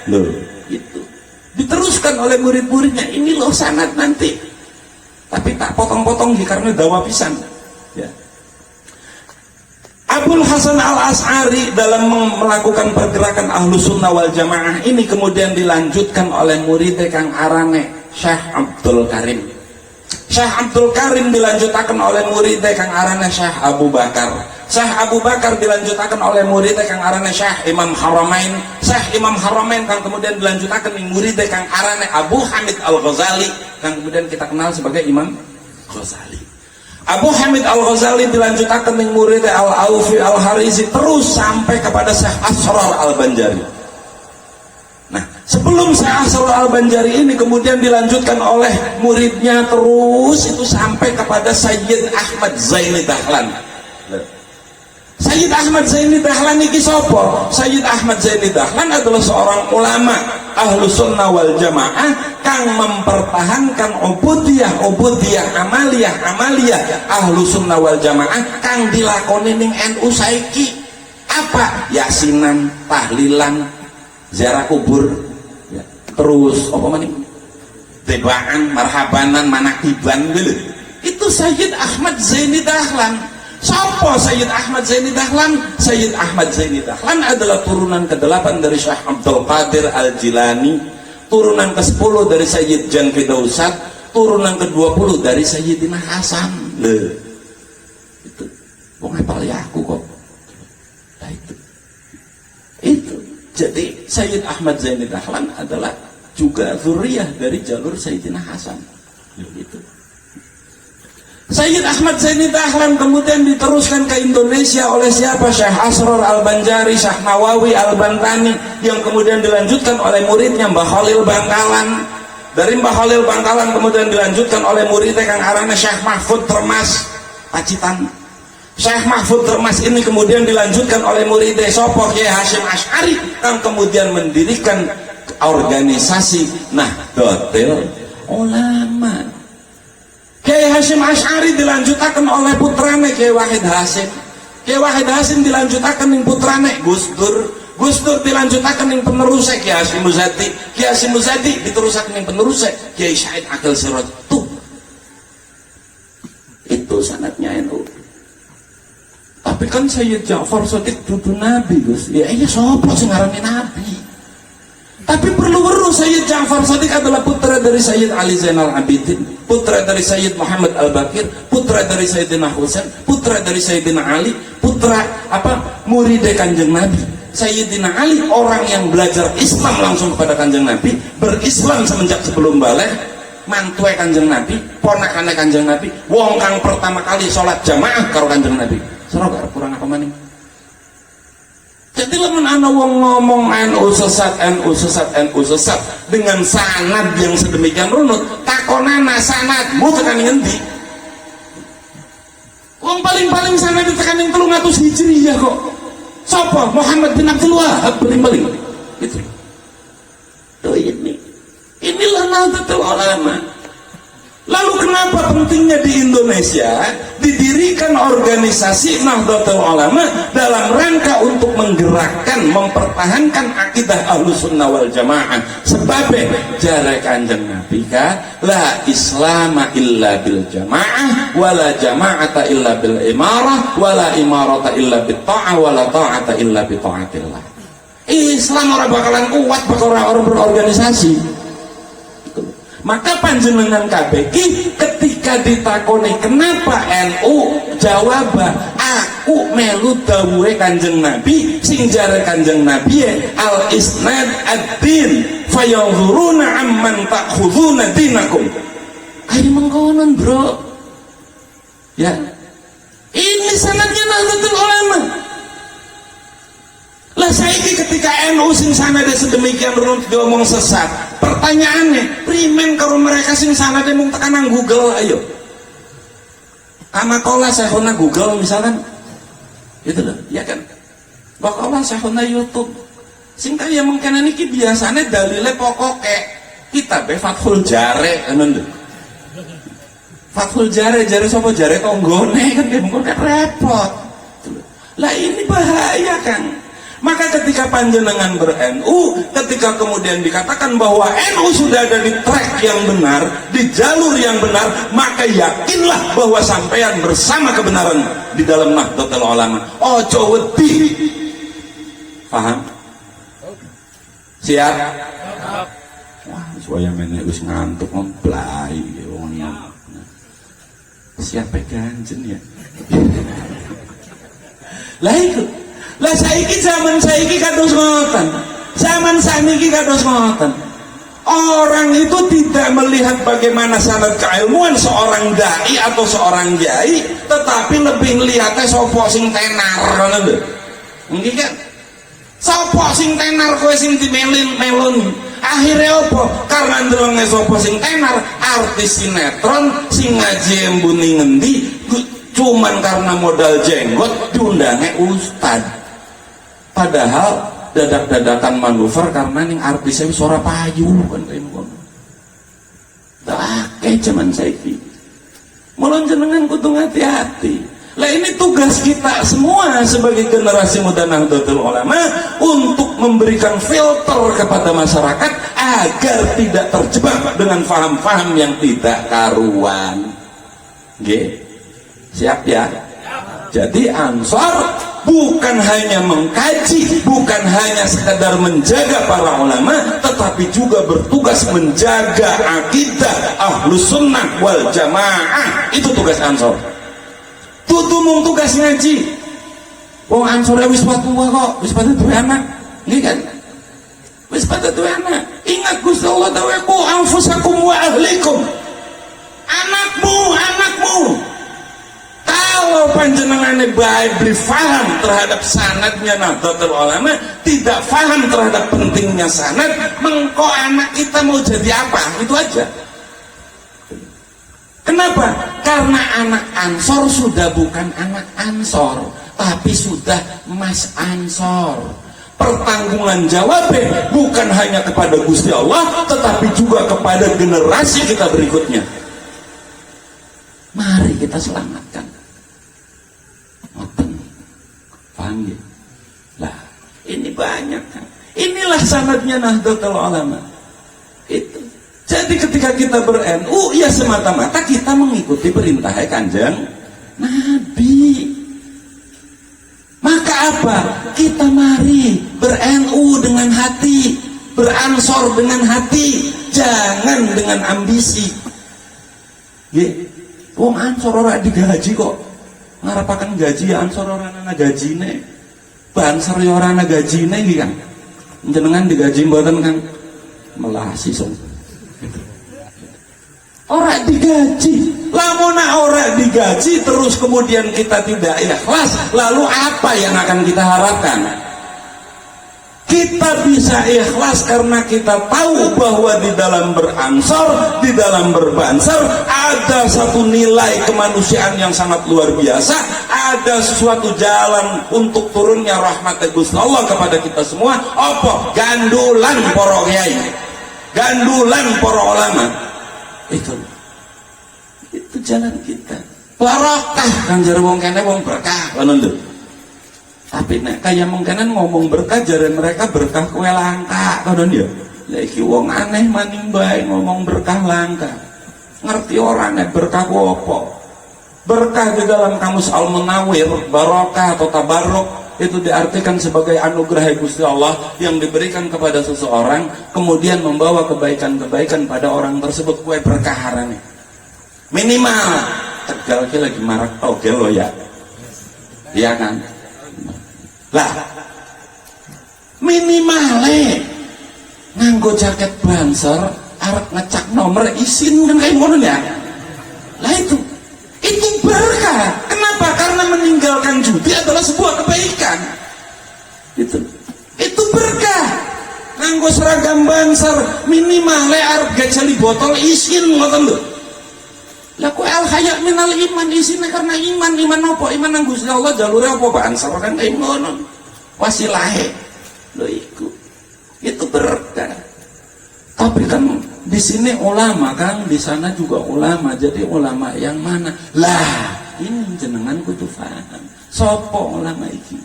Loh, itu diteruskan oleh murid-muridnya. Ini loh sanad nanti, tapi tak potong-potong karena dawa pisan ya. Abul Hasan Al-As'ari dalam melakukan pergerakan ahlus sunnah wal jamaah ini kemudian dilanjutkan oleh muridnya kang arane Syekh Abdul Karim. Syekh Abdul Karim dilanjutkan oleh muridnya kang arane Syekh Abu Bakar. Syekh Abu Bakar dilanjutkan oleh muridnya kang arane Syekh Imam Haramain. Syekh Imam Haramain kang kemudian dilanjutkan ning muridnya kang arane Abu Hamid Al-Ghazali, kang kemudian kita kenal sebagai Imam Ghazali. Abu Hamid Al-Ghazali dilanjutkan ning muridnya Al-Aufi Al-Harisi terus sampai kepada Syekh Asrar Al-Banjari. Nah, sebelum Syekh Asror Al-Banjari ini kemudian dilanjutkan oleh muridnya terus itu sampai kepada Sayyid Ahmad Zaini Dahlan. Sayyid Ahmad Zaini Dahlan iki sapa? Sayyid Ahmad Zaini Dahlan adalah seorang ulama Ahlus Sunnah wal Jamaah kang mempertahankan ubudiyah amaliyah Ahlus Sunnah wal Jamaah kang dilakoni ning NU saiki. Apa? Yasinan, tahlilan, ziarah kubur, ya. Terus apa maning? Tebaan, marhabanan, manakiban gitu. Itu Sayyid Ahmad Zaini Dahlan. Siapa Sayyid Ahmad Zaini Dahlan? Sayyid Ahmad Zaini Dahlan adalah turunan ke-8 dari Syekh Abdul Qadir Al-Jilani, turunan ke-10 dari Sayyid Janki Dausad, turunan ke-20 dari Sayyidina Hasan. Itu wong hafal ya aku kok. Nah, itu. Jadi Sayyid Ahmad Zaini Dahlan adalah juga zuriyah dari jalur Sayyidina Hasan. Gitu. Sayyid Ahmad Zaini Dahlan kemudian diteruskan ke Indonesia oleh siapa? Syekh Asror Al-Banjari, Syekh Nawawi Al-Bantani, yang kemudian dilanjutkan oleh muridnya Mbah Khalil Bangkalan. Dari Mbah Khalil Bangkalan kemudian dilanjutkan oleh muridnya kang arane Syekh Mahfud Termas Pacitan. Syekh Mahfud Termas ini kemudian dilanjutkan oleh muridnya sapa? Kiai Hasyim Asy'ari, yang kemudian mendirikan organisasi Nahdlatul Ulama. Kiai Hasyim Asy'ari dilanjutakan oleh putrane Kiai Wahid Hasyim. Kiai Wahid Hasyim dilanjutakan ning putrane Gus Dur. Gus Dur dilanjutakan ning penerusnya Kiai Hasyim Muzadi. Kiai Hasyim Muzadi diterusaken ning penerusnya Kiai Said Akil Siraj. Itu sanadnya NU. Tapi kan Sayyid Ja'far Shadiq dudu nabi, Gus. Ya iya sapa sing ngarani nabi? Tapi perlu Sayyid Ja'far Shadiq adalah putra dari Sayyid Ali Zainal Abidin, putra dari Sayyid Muhammad Al-Bakir, putra dari Sayyidina Husain, putra dari Sayyidina Ali, putra murid Kanjeng Nabi. Sayyidina Ali orang yang belajar Islam langsung kepada Kanjeng Nabi, berislam semenjak sebelum balik, mantuwe Kanjeng Nabi, ponakane Kanjeng Nabi, wong kang pertama kali sholat jamaah karo Kanjeng Nabi. Sono gak kurang apa maning? Jadi lamun ana wong ngomong NU sesat dengan sanad yang sedemikian runut, takonana sanadmu tekan ngendi? Wong paling sanad tekan ning 300 Hijriyah kok. Sapa? Muhammad bin Abdul Wahhab paling. Itu. Tuh ini. Inilah Nahdlatul Ulama. Lalu kenapa pentingnya di Indonesia didirikan organisasi Nahdlatul Ulama dalam rangka untuk menggerakkan, mempertahankan akidah Ahlus Sunnah wal Jamaah? Sebab jare Kanjeng Nabi ka la islama illa bil jamaah wala jama'ata illa bil imarah wala imarata illa bit ta'ah wala ta'ata illa bi ta'atillah. Islam ora bakalan kuat bakal orang berorganisasi. Maka panjenengan KBK ketika ditakoni kenapa NU, jawab aku melu dawuhe Kanjeng Nabi sing jare Kanjeng Nabi al isnad ad-din fayanzuruna amman ta'khuduna dinakum. Ayo mengkonon bro ya, ini sanadnya Nahdlatul Ulama. Lah saiki ketika NU sing sanade sedemikian runut diomong sesat, pertanyaannya primen karo mereka sing sanade mung tekan nang Google ayo. Amakola sehona Google misalkan. Gitu loh, ya kan? Bakola sehona YouTube. Sing kaya mungkin niki biasane dalile pokoke kitab Fathul Jare ngono lho. Fathul Jare sapa jare tanggone kan mungkin repot. Lah ini bahaya kan. Maka ketika panjenengan ber-NU, ketika kemudian dikatakan bahwa NU sudah ada di track yang benar, di jalur yang benar, maka yakinlah bahwa sampean bersama kebenaran di dalam Nahdlatul Ulama. Ojo wedi. Paham? Siap? Wah, supaya meneh wis ngantuk memblai wongnya. Siap ganjen ya. Lah iku. Lah saiki zaman saiki kados ngoten. Zaman saniki kados ngoten. Orang itu tidak melihat bagaimana sanad keilmuan seorang dai atau seorang kiai, tetapi lebih melihatnya sapa sing tenar ngono lho. Nggih kan? Sapa sing tenar kowe sing dimelon akhirnya apa? Karena ndelenge sapa sing tenar artis sinetron sing ngaji embuni ngendi cuman karena modal jenggot diundange ustad, padahal dadak-dadakan manuver karena ning artisnya wis ora payu kan kaya ngono. Tak zaman saiki mulon jenengan kudu hati-hati. Lah ini tugas kita semua sebagai generasi muda Nahdlatul Ulama untuk memberikan filter kepada masyarakat agar tidak terjebak dengan faham-faham yang tidak karuan. Nggih. Siap ya? Jadi Ansor bukan hanya mengkaji, bukan hanya sekedar menjaga para ulama, tetapi juga bertugas menjaga akidah Ahlus Sunnah wal Jamaah. Itu tugas Ansor. Tutu mung tugas ngaji. Wong Ansor wis tua kok, wis pada duwe anak. Nggih kan? Wis pada duwe anak. Ingat Gusti Allah dawe ku anfusakum wa ahlikum. Anakmu. Kalau panjenengane baik beri faham terhadap sanadnya Nahdlatul Ulama, tidak faham terhadap pentingnya sanad, mengko anak kita mau jadi apa? Itu aja. Kenapa? Karena anak Ansor sudah bukan anak Ansor, tapi sudah Mas Ansor. Pertanggungan jawabnya bukan hanya kepada Gusti Allah, tetapi juga kepada generasi kita berikutnya. Mari kita selamatkan. Paham ya? Lah, ini banyak kan. Inilah sanadnya Nahdlatul Ulama. Itu. Jadi ketika kita ber-NU, ya semata-mata kita mengikuti perintahnya Kanjeng Nabi. Maka apa? Kita mari ber-NU dengan hati, beransor dengan hati, jangan dengan ambisi. Ya, wong ansor ora digaji kok. Ngarapaken gaji ya ansor ora ana gajine. Banser ya ora ana gajine iki Kang. Jenengan digaji mboten Kang? Melasi song. Ora digaji. Lamun ora digaji terus kemudian kita tidak ikhlas, lalu apa yang akan kita harapkan? Kita bisa ikhlas karena kita tahu bahwa di dalam beransor, di dalam berbansar ada satu nilai kemanusiaan yang sangat luar biasa, ada sesuatu jalan untuk turunnya rahmat Gusti Allah kepada kita semua. Apa? Gandulan para kiai, gandulan para ulama. Itu jalan kita. Barokah kan jare wong kene wong berkah ngono lho. Tapi nek kaya mungkinan ngomong berkah jare mereka berkah kowe langka ngono ya. Lah iki wong aneh maning bae ngomong berkah langka. Ngerti ora nek berkah ku apa? Berkah di dalam kamus Al-Munawwir, barokah atau tabarruk itu diartikan sebagai anugerah Gusti Allah yang diberikan kepada seseorang kemudian membawa kebaikan-kebaikan pada orang tersebut. Kue berkah harane. Minimal Tegal ki lagi marak togel lo ya. Iya kan? Lah minimale nganggo jaket banser arep ngecak nomor isin kan kayak ngono ya. Lah itu berkah. Kenapa? Karena meninggalkan judi adalah sebuah kebaikan. Itu berkah. Nganggo seragam banser minimale arep gajali botol isin ngoten lho. Lah kok al haya minal iman isine karena iman apa? Iman nang Gusti Allah jalure apa banser kan kayak ngono. Wasilahe. Lho iku. Itu berkah. Tapi kan di sini ulama kan, di sana juga ulama. Jadi ulama yang mana? Lah, ini jenengan kudu paham. Sopo ulama iki?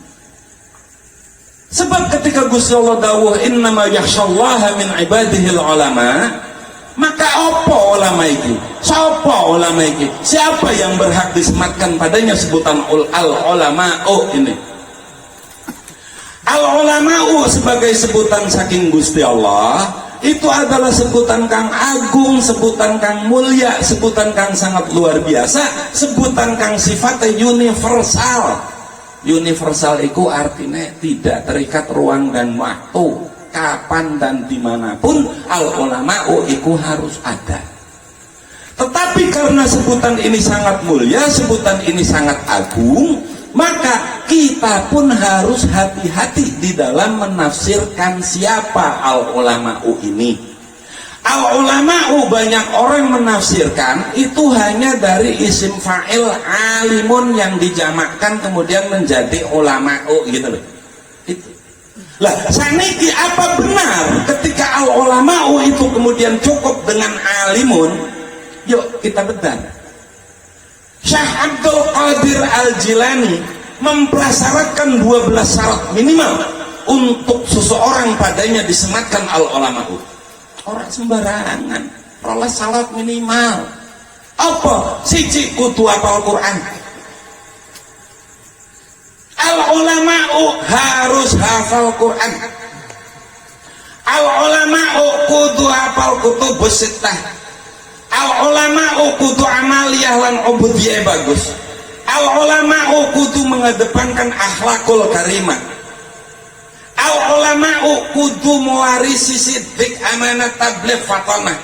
Sebab ketika Gusti Allah dawuh innama yakhsyallaha min ibadihil ulama, maka apa ulama iki? Sopo ulama iki? Siapa yang berhak disematkan padanya sebutan al-ulama'u ini? Al-ulama'u sebagai sebutan saking Gusti Allah, itu adalah sebutan kang agung, sebutan kang mulia, sebutan kang sangat luar biasa, sebutan kang sifatnya universal. Universal itu artinya tidak terikat ruang dan waktu, kapan dan dimanapun al-ulama'u itu harus ada. Tetapi karena sebutan ini sangat mulia, sebutan ini sangat agung, maka kita pun harus hati-hati di dalam menafsirkan siapa al-ulama'u ini. Al-ulama'u banyak orang menafsirkan itu hanya dari isim fa'il alimun yang dijamakkan kemudian menjadi ulama'u gitu loh. Itu. Lah, saniki apa benar ketika al-ulama'u itu kemudian cukup dengan alimun? Yuk kita bedah. Syekh Abdul Qadir Al-Jilani memprasyaratkan 12 syarat minimal untuk seseorang padanya disematkan al-ulama'u. Orang sembarangan, 12 syarat minimal. Apa? Siji kudu hafal Quran. Al-ulama'u harus hafal Quran. Al-ulama'u kudu hafal kutubus sittah. Al-ulama'u kudu amaliyah lan ubudiyah bagus. Al-ulama'u kudu mengedepankan akhlakul karimah. Al-ulama'u kudu mewarisi siddiq amanat tabligh fatonah.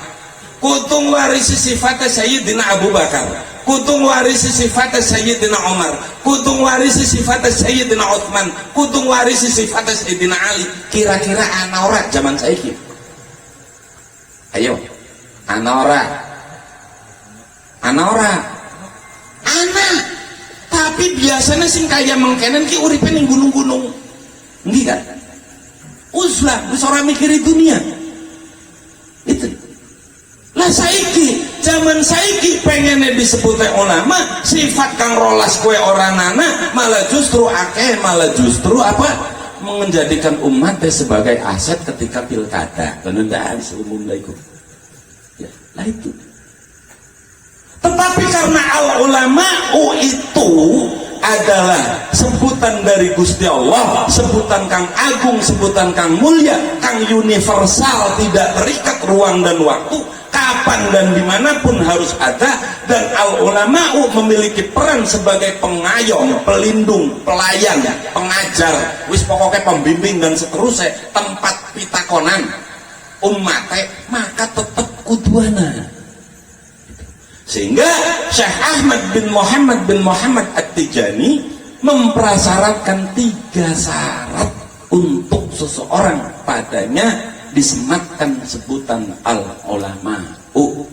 Kudu mewarisi sifatnya Sayyidina Abu Bakar. Kudu mewarisi sifatnya Sayyidina Umar. Kudu mewarisi sifatnya Sayyidina Utsman. Kudu mewarisi sifatnya Sayyidina Ali. Kira-kira ana ora zaman saiki? Ayo. Ana ora? Ana ora? Ana. Tapi biasanya sing kaya mengkenen ki uripe ning gunung-gunung. Nggih kan? Uzlah, wis ora mikiri dunia. Itu. Lah saiki, zaman saiki pengennya disebut ulama, sifat kang rolas kue orang nana, malah justru akeh, malah justru apa? Menjadikan umatnya sebagai aset ketika pilkada. Penundaan seumum laikum. Ya, lah itu. Tetapi karena al-ulama'u itu adalah sebutan dari Gusti Allah, sebutan kang agung, sebutan kang mulia, kang universal, tidak terikat ruang dan waktu, kapan dan dimanapun harus ada. Dan al-ulama'u memiliki peran sebagai pengayom, pelindung, pelayan, pengajar, wis pokoknya pembimbing dan seterusnya, tempat pitakonan umatnya, maka tetap kuduana. Sehingga Syekh Ahmad bin Muhammad At-Tijani memprasyaratkan 3 syarat untuk seseorang padanya disematkan sebutan al-ulama'u.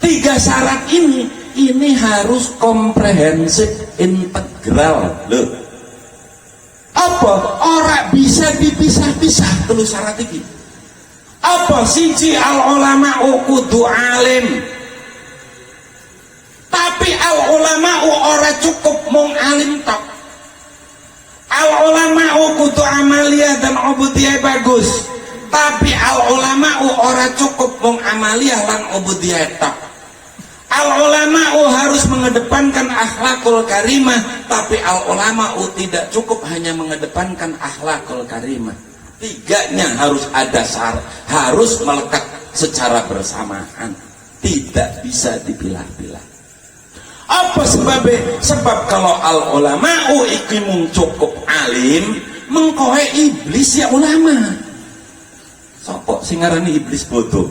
3 syarat ini harus komprehensif, integral loh. Apa? Ora bisa dipisah-pisah 3 syarat ini. Apa? Siji al-ulama'u kudu alim. Tapi al-ulama'u ora cukup mung alim tok. Al-ulama'u kudu amaliyah dan ubudiyah bagus. Tapi al-ulama'u ora cukup mung amaliyah lan ubudiyah tok. Al-ulama'u harus mengedepankan akhlakul karimah, tapi al-ulama'u tidak cukup hanya mengedepankan akhlakul karimah. 3-nya harus ada harus melekat secara bersamaan. Tidak bisa dipilah-pilah. Apa sebabnya? Sebab kalau al-ulama'u iki mung cukup alim, mengkohe iblis ya ulama. Sapa sing ngarani iblis bodoh?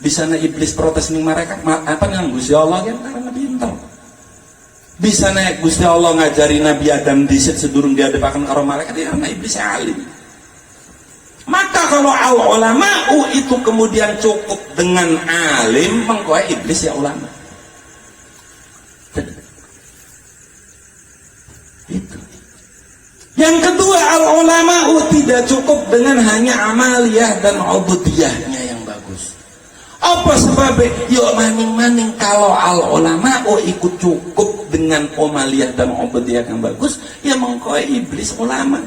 Bisana iblis protes ning mereka apa nang Gusti Allah kan karena pinter. Bisana Gusti Allah ngajari Nabi Adam dhisik sedurung diadepaken karo malaikat karena iblis alim. Maka kalau al-ulama'u itu kemudian cukup dengan alim, mengkohe iblis ya ulama. Itu. Yang kedua, al-ulama'u tidak cukup dengan hanya amaliyah dan ubudiyahnya yang bagus. Apa sebabnya? Yuk maning-maning kalau al-ulama'u ikut cukup dengan amaliyah dan ubudiyah yang bagus, ya mengkoe iblis ulama.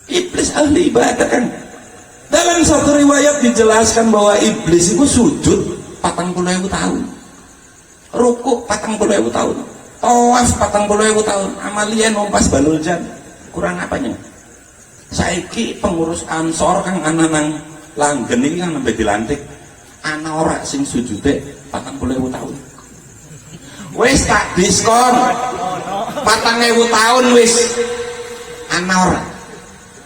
Iblis ahli ibadah kan. Dalam satu riwayat dijelaskan bahwa iblis itu sujud 40.000 tahun, rukuk 40.000 tahun, tawaf 40.000 tahun, amaliyah numpas balul jan. Kurang apanya? Saiki pengurus ansor kang ana nang Langgen iki kan sampai dilantik, ana ora sing sujude 40.000 tahun. Wis tak diskon 4.000 tahun wis. Ana ora.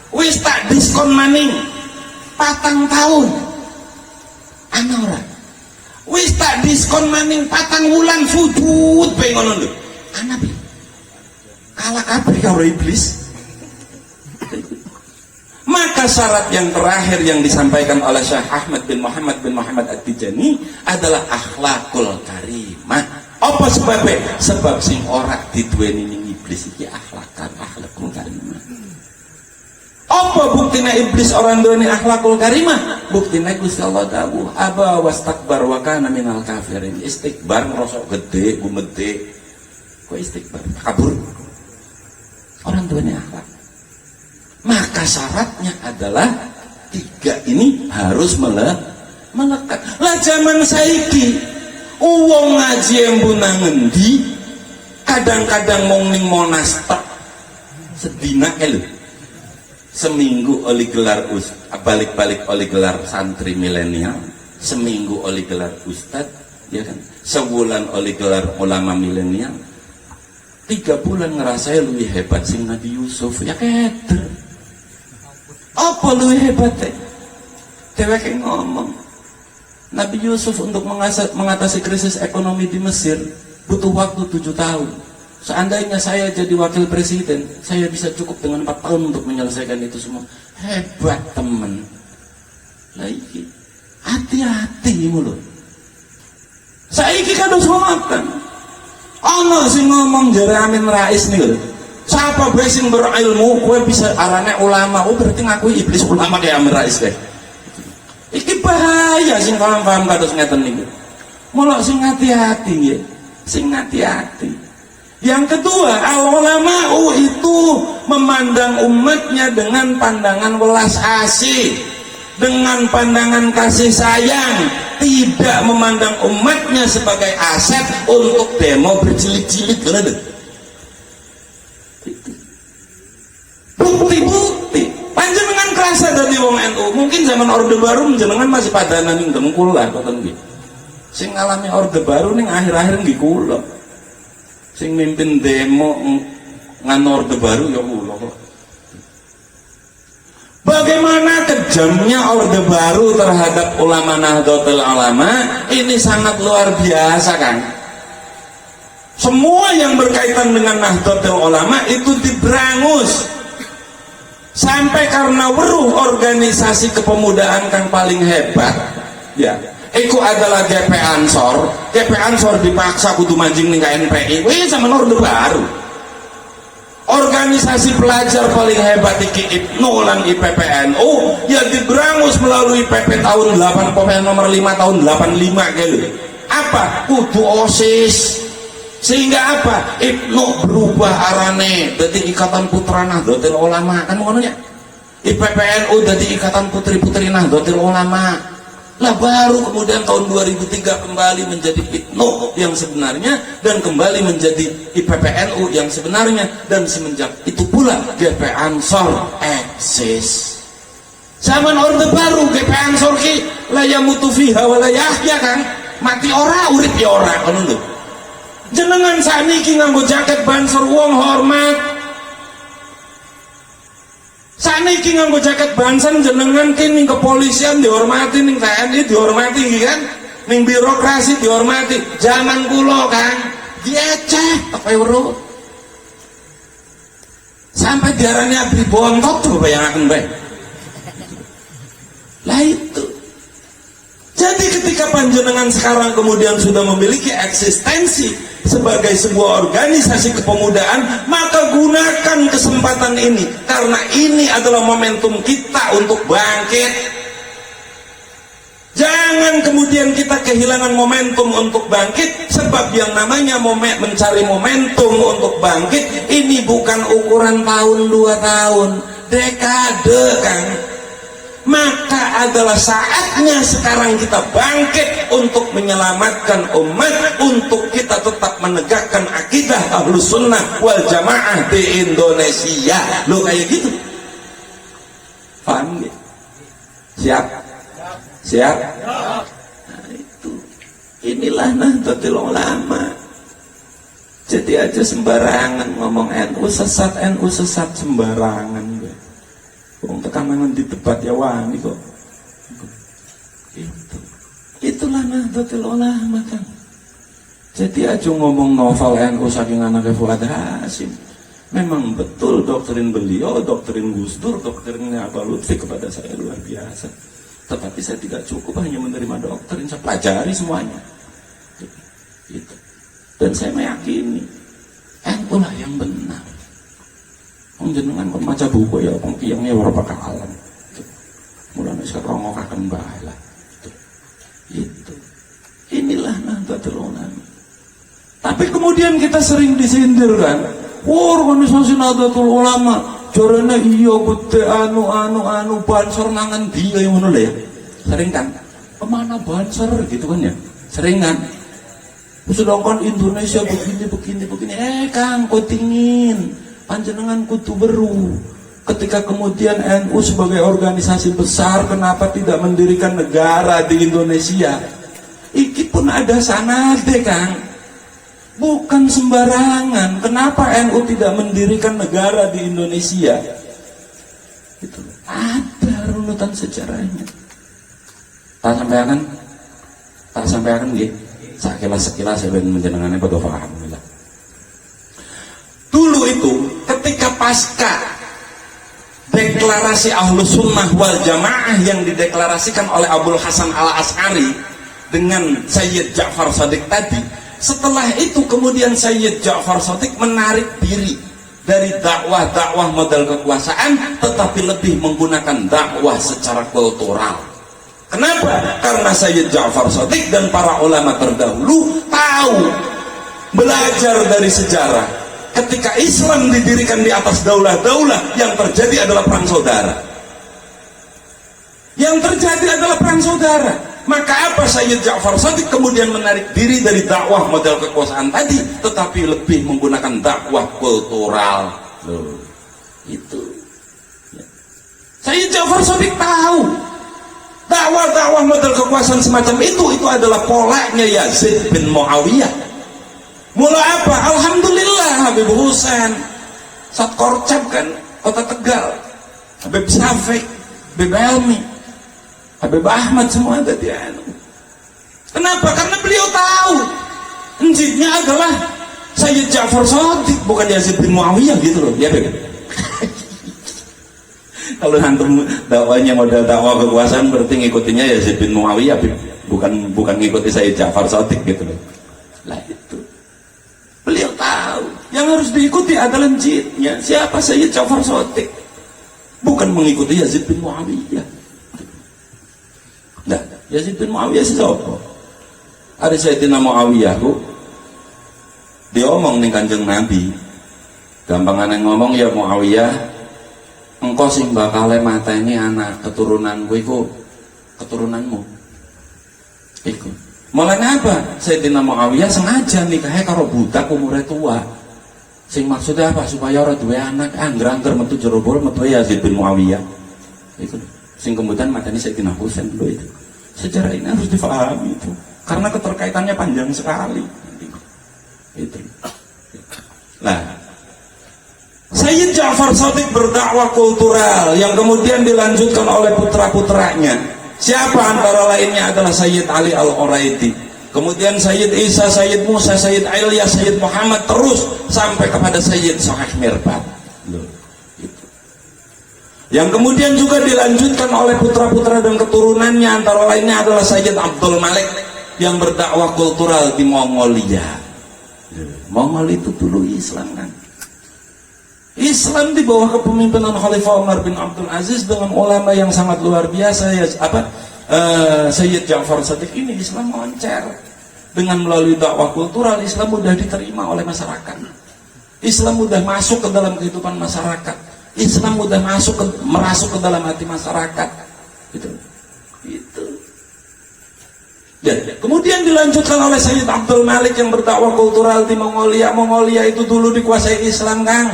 Wis tak diskon maning 4 tahun. Ana ora. Wis tak diskon maning 4 wulan sujud bae ngono lho. Ana piye? kalah kabeh karo iblis. Maka syarat yang terakhir yang disampaikan oleh Syekh Ahmad bin Muhammad At-Tijani adalah akhlakul karimah. Apa sebabnya? Sebab sing ora diduweni ning iblis iki akhlakul karimah. Apa buktinya iblis orang duweni akhlakul karimah? Buktinya Gusti Allah dawuh, aba wastakbar wa kana minal kafirin. Istikbar ngrasa gede, gumedhe. Kok istikbar? Kabur. Orang duweni akhlak. Maka syaratnya adalah tiga ini harus melekat. Lah zaman saiki wong ngaji embuna ngendi kadang-kadang mung ning Monas tok sedina lho. Seminggu oli gelar balik-balik oli gelar santri milenial, seminggu oli gelar ustad, ya kan? Sebulan oli gelar ulama milenial. 3 bulan ngerasa lebih hebat sing Nabi Yusuf, ya keder. Apa lebih hebat teh? Dheweke ngomong Nabi Yusuf untuk mengatasi krisis ekonomi di Mesir butuh waktu 7 tahun. Seandainya saya jadi wakil presiden, saya bisa cukup dengan 4 tahun untuk menyelesaikan itu semua. Hebat temen. Lagi hati-hati mulu. Saiki kados ngoten. Ana sing ngomong jare Amin Rais nih lho. Siapa bae sing berilmu, kowe bisa arane ulama. Oh berarti ngaku iblis ulama kayak Amin Rais deh. Iki bahaya sing paham-paham kados ngeten niku. Mula sing hati-hati nggih. Sing hati-hati. Yang kedua, al-ulama'u itu memandang umatnya dengan pandangan welas asih, dengan pandangan kasih sayang, tidak memandang umatnya sebagai aset untuk demo berjilid-jilid. Bukti-bukti panjenengan kerasa dari wong NU. Mungkin zaman Orde Baru panjenengan masih padanan ning Dengkul lah ngoten nggih. Sing ngalami Orde Baru ning akhir-akhir nggih kula. Sing mimpin demo ngan Orde Baru ya kula kok. Bagaimana kejamnya Orde Baru terhadap ulama Nahdlatul Ulama ini sangat luar biasa kan. Semua yang berkaitan dengan Nahdlatul Ulama itu diberangus. Sampai karena weruh organisasi kepemudaan kang paling hebat, ya, itu adalah GP Ansor. GP Ansor dipaksa kudu manjing ning KNPI. Wih, sama Orde Baru. Organisasi pelajar paling hebat iki IPNU lan IPPNU yang diberangus melalui PP tahun 8 nomor 5 tahun 85 gitu. Apa? Kudu OSIS. Sehingga apa? IPNU berubah arane dadi Ikatan Putra Nahdlatul Ulama kan ngono nya. IPPNU dadi Ikatan Putri-Putri Nahdlatul Ulama. Lah baru kemudian tahun 2003 kembali menjadi IPNU yang sebenarnya dan kembali menjadi IPPNU yang sebenarnya, dan semenjak itu pula GP Ansor eksis. Zaman Orde Baru GP Ansor ki la yamutu fiha wa la yahya kan, mati ora urip ya ora ngono lho. Jenengan saniki nganggo jaket Banser wong hormat. Saniki nganggo jaket Banser jenengan ki ning kepolisian dihormati, ning TNI dihormati kan, ning birokrasi dihormati. Zaman kula kan dieceh apa weruh. Sampai diarani abri bontot tuh bayangaken bae. Lah itu. Jadi ketika panjenengan sekarang kemudian sudah memiliki eksistensi sebagai sebuah organisasi kepemudaan, maka gunakan kesempatan ini, karena ini adalah momentum kita untuk bangkit. Jangan kemudian kita kehilangan momentum untuk bangkit, sebab yang namanya mencari momentum untuk bangkit ini bukan ukuran tahun 2 tahun, dekade kan. Maka adalah saatnya sekarang kita bangkit untuk menyelamatkan umat, untuk kita tetap menegakkan akidah Ahlus Sunnah wal Jamaah di Indonesia. Lo kayak gitu, paham gak? Siap? Siap? Nah itu, inilah Nahdlatul Ulama. Jadi aja sembarangan ngomong NU sesat sembarangan. Wong tekanan di debat ya wani kok. Itulah Nahdlatul Ulama kan. Jadi aja ngomong novel NU saking anake Fuad Hasim. Memang betul doktrin beliau, doktrin Gus Dur, doktrinnya Abah Lutfi kepada saya luar biasa. Tetapi saya tidak cukup hanya menerima doktrin, saya pelajari semuanya. Gitu. Dan saya meyakini NU lah yang benar. Jenengan kon maca buku ya, kon kiyangnya ora bakal alam. Mulane sekarang ngokaken bae lah. Itu. Inilah Nahdlatul Ulama. Tapi kemudian kita sering disindir kan. Organisasi Nahdlatul Ulama jarane iya gede anu bansor nangan dia yang ngono ya. Sering kan? Kemana bansor gitu kan ya? Sering kan? Sedangkan Indonesia begini. Kang, kau tingin panjenengan kudu beru. Ketika kemudian NU sebagai organisasi besar, kenapa tidak mendirikan negara di Indonesia? Iki pun ada sanade, Kang. Bukan sembarangan. Kenapa NU tidak mendirikan negara di Indonesia? Itu ada runutan sejarahnya. Tak sampaikan gitu. Sekilas saya menjenengannya pada paham. Dulu itu ketika pasca deklarasi Ahlus Sunnah wal Jamaah yang dideklarasikan oleh Abul Hasan al Ash'ari dengan Sayyid Ja'far Shadiq tadi, setelah itu kemudian Sayyid Ja'far Shadiq menarik diri dari dakwah model kekuasaan, tetapi lebih menggunakan dakwah secara kultural. Kenapa? Karena Sayyid Ja'far Shadiq dan para ulama terdahulu tahu, belajar dari sejarah, ketika Islam didirikan di atas daulah-daulah, yang terjadi adalah perang saudara. Maka apa, Sayyid Ja'far Shadiq kemudian menarik diri dari dakwah model kekuasaan tadi, tetapi lebih menggunakan dakwah kultural. Loh, itu Sayyid Ja'far Shadiq tahu dakwah model kekuasaan semacam itu adalah polanya Yazid bin Muawiyah. Mula apa? Alhamdulillah Habib Husain, Satkorcap kan, Kota Tegal, Habib Syafiq, Habib Helmi, Habib Ahmad, semua ada di NU. Kenapa? Karena beliau tahu enjitnya adalah Sayyid Ja'far Shadiq, bukan Yazid bin Muawiyah gitu loh. Ya kan? Kalau hantum dakwanya model dakwah kekuasaan, berarti ngikutinya Yazid bin Muawiyah, bukan ngikuti Sayyid Ja'far Shadiq gitu loh. Lah itu beliau tahu yang harus diikuti adalah enjitnya. Siapa Sayyid Ja'far Shadiq? Bukan mengikuti Yazid bin Muawiyah. Nah, Yazid bin Muawiyah siapa? Ada Sayyidina Muawiyah ku, dia ngomong nih Kanjeng Nabi, gampangan ngomong, ya Muawiyah, engkau sing bakal mateni anak keturunanku iku keturunanmu. Iku. Mulanya apa? Sayyidina Muawiyah sengaja nikahnya karo budak umurnya tua. Sing maksudnya apa? Supaya ora duwe anak, angger-angger metu jero bol metu Yazid bin Muawiyah. Iku. Sing kemudian mateni Sayyidina Husain dulu itu. Sejarah ini harus difahami itu, karena keterkaitannya panjang sekali. Itu. Nah, Sayyid Ja'far Shadiq berdakwah kultural yang kemudian dilanjutkan oleh putra-putranya. Siapa antara lainnya adalah Sayyid Ali Al-Quraiti, kemudian Sayyid Isa, Sayyid Musa, Sayyid Ilyas, Sayyid Muhammad, terus sampai kepada Sayyid Sahih Mirbad. Yang kemudian juga dilanjutkan oleh putra-putra dan keturunannya, antara lainnya adalah Sayyid Abdul Malik yang berdakwah kultural di Mongolia. Mongolia itu dulu Islam kan. Islam di bawah kepemimpinan Khalifah Umar bin Abdul Aziz dengan ulama yang sangat luar biasa ya, Sayyid Ja'far Shadiq ini Islam moncer. Dengan melalui dakwah kultural, Islam mudah diterima oleh masyarakat. Islam mudah masuk ke dalam kehidupan masyarakat. Islam mudah merasuk ke dalam hati masyarakat. Itu. Dan kemudian dilanjutkan oleh Sayyid Abdul Malik yang berdakwah kultural di Mongolia. Mongolia itu dulu dikuasai Islam, Kang.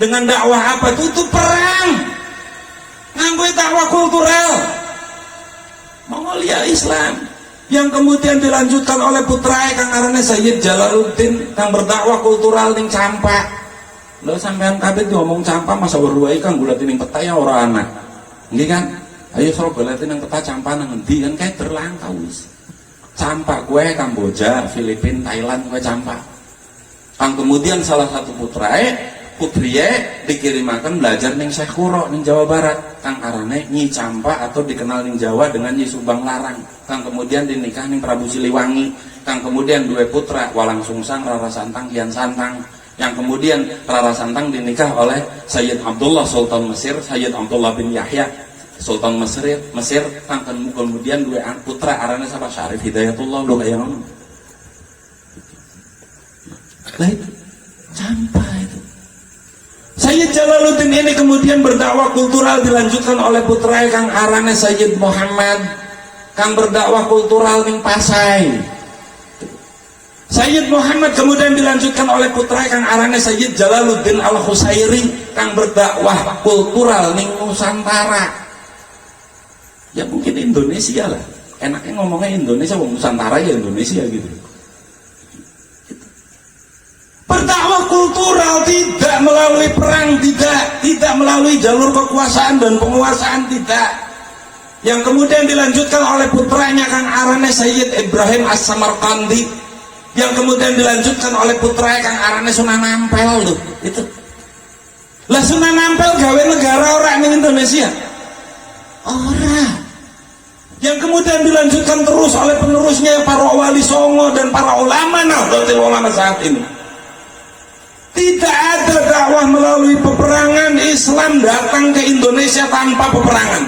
Dengan dakwah apa? Tutup perang. Nganggo dakwah kultural. Mongolia Islam. Yang kemudian dilanjutkan oleh putranya Kang arane Sayyid Jalaluddin yang berdakwah kultural ning Campak. Lo sampean kabeh ngomong Campak masa weruai Kang goleti ning peta ya ora ana. Nggih kan? Ayo soro goleti ning peta Campak nang endi kan kae terlangkau wis. Campak kowe Kamboja, Filipina, Thailand kowe Campak. Kang kemudian salah satu putrae putrie dikirimaken belajar ning Syekh Kuro ning Jawa Barat kang arane Nyi Campa atau dikenal ning Jawa dengan Nyi Subang Larang, kang kemudian dinikah ning Prabu Siliwangi, kang kemudian dua putra Walang Sungsang, Rara Santang, Kian Santang, yang kemudian Rara Santang dinikah oleh Sayyid Abdullah Sultan Mesir, Sayyid Abdullah bin Yahya Sultan Mesir, kang kemudian dua putra arane sapa Syarif Hidayatullah lho kaya ngono. Lah itu Campa itu. Sayyid Jalaluddin ini kemudian berdakwah kultural dilanjutkan oleh putra kang arane Sayyid Muhammad, kang berdakwah kultural ning Pasai. Sayyid Muhammad kemudian dilanjutkan oleh putra kang arane Sayyid Jalaluddin Al-Husairi, kang berdakwah kultural ning Nusantara. Ya mungkin Indonesia lah. Enaknya ngomongnya Indonesia, wong Nusantara ya Indonesia gitu. Berdakwah kultural tidak melalui perang, tidak melalui jalur kekuasaan dan penguasaan, tidak. Yang kemudian dilanjutkan oleh putranya kang arane Sayyid Ibrahim As-Samarqandi, yang kemudian dilanjutkan oleh putranya kang arane Sunan Ampel loh. Itu. Lah Sunan Ampel gawe negara orang ning Indonesia. Ora. Yang kemudian dilanjutkan terus oleh penerusnya para wali songo dan para ulama Nahdlatul Ulama saat ini. Tidak ada dakwah melalui peperangan. Islam datang ke Indonesia tanpa peperangan.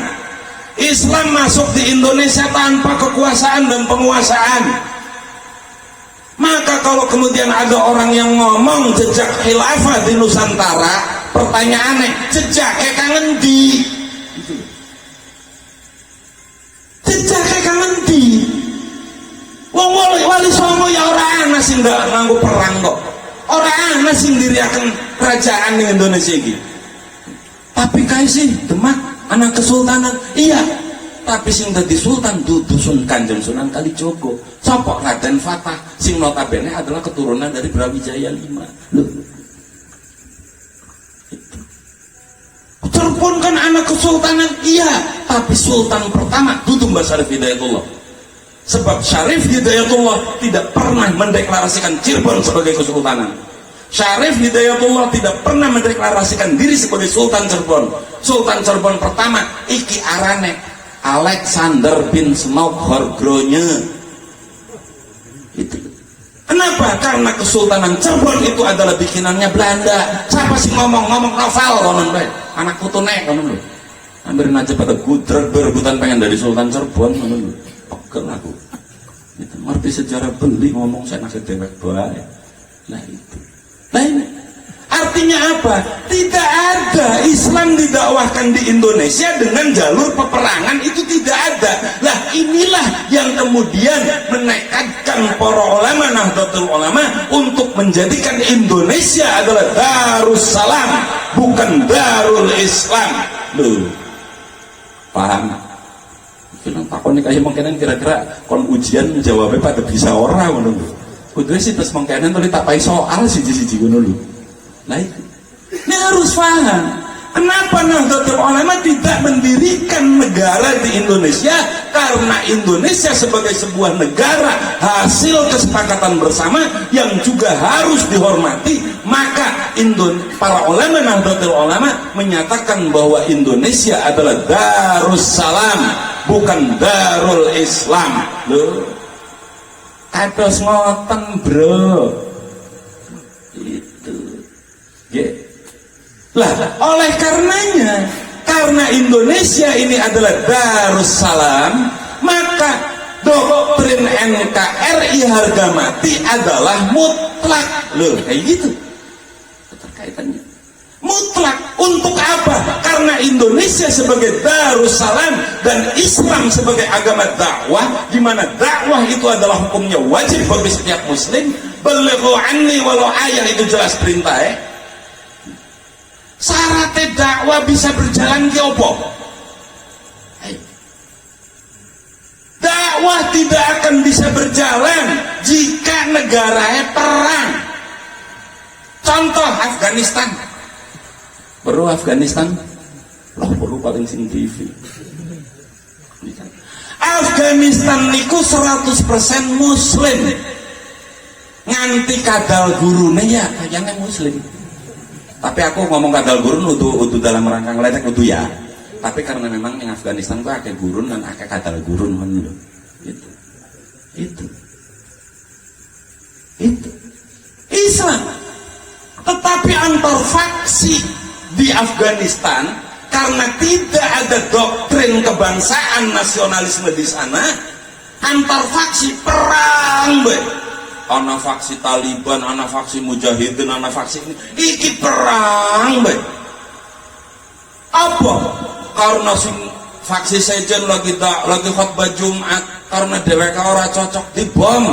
Islam masuk di Indonesia tanpa kekuasaan dan penguasaan. Maka kalau kemudian ada orang yang ngomong jejak khilafah di Nusantara, pertanyaannya jejaknya kangen di jejaknya kangen di wong wali songo ya orang ana sing ndak nganggo perang kok. Orang ana sing ndiriaken kerajaan di Indonesia iki. Tapi kae sih Demak anak kesultanan. Iya. Tapi sing dadi sultan dusun Kanjeng Sunan Kalijogo. Sapa Raden Fatah sing notabene adalah keturunan dari Brawijaya V. Loh. Cirebon kan anak kesultanan. Iya. Tapi sultan pertama dudu Mbah Syarif Hidayatullah. Sebab Syarif Hidayatullah tidak pernah mendeklarasikan Cirebon sebagai kesultanan. Syarif Hidayatullah tidak pernah mendeklarasikan diri sebagai Sultan Cirebon. Sultan Cirebon pertama iki arane Alexander bin Snow Horgronje. Itu. Kenapa? Karena Kesultanan Cirebon itu adalah bikinannya Belanda. Siapa sih ngomong novel konon bae. Anak putune konon lho. Hampir aja pada gudreg berebutan pengen dari Sultan Cirebon konon lho. Pegel aku itu ngerti sejarah beli ngomong saya nasi dewek baik. Nah itu nah ini artinya apa? Tidak ada Islam didakwahkan di Indonesia dengan jalur peperangan, itu tidak ada. Lah inilah yang kemudian menekadkan para ulama Nahdlatul Ulama untuk menjadikan Indonesia adalah Darussalam bukan Darul Islam. Loh paham? Film takon nih kayak mungkinan kira-kira kon ujian jawabnya pada bisa orang ngono lho. Kudu sih terus mungkinan tuh ditapai soal siji-siji ngono lho. Nah itu. Ini harus paham. Kenapa Nahdlatul Ulama tidak mendirikan negara di Indonesia? Karena Indonesia sebagai sebuah negara hasil kesepakatan bersama yang juga harus dihormati. Maka para ulama Nahdlatul Ulama menyatakan bahwa Indonesia adalah Darussalam bukan Darul Islam. Loh kados ngoten bro itu yeah. Lah oleh karenanya karena Indonesia ini adalah Darussalam, maka doktrin NKRI harga mati adalah mutlak. Loh kayak gitu keterkaitannya mutlak. Untuk apa? Karena Indonesia sebagai Darussalam dan Islam sebagai agama dakwah, di mana dakwah itu adalah hukumnya wajib bagi setiap muslim. Balighu anni walau ayah, itu jelas perintah syaratnya dakwah bisa berjalan ke opo? Dakwah tidak akan bisa berjalan jika negaranya perang. Contoh Afghanistan. Perlu Afghanistan loh perlu paling sing TV. Afghanistan niku 100% muslim. Nganti kadal gurune ya kayaknya muslim. Tapi aku ngomong kadal gurun udah dalam rangka ngeletek udah ya. Tapi karena memang yang Afghanistan tuh akeh gurun dan akeh kadal gurun kan lho. Itu Islam. Tetapi antar faksi di Afghanistan karena tidak ada doktrin kebangsaan nasionalisme di sana, antar faksi perang be. Ana faksi Taliban, ana faksi Mujahidin, ana faksi ini. Iki perang be. Apa? Karena sing faksi sejen lagi khutbah Jumat karena dheweke ora cocok dibom.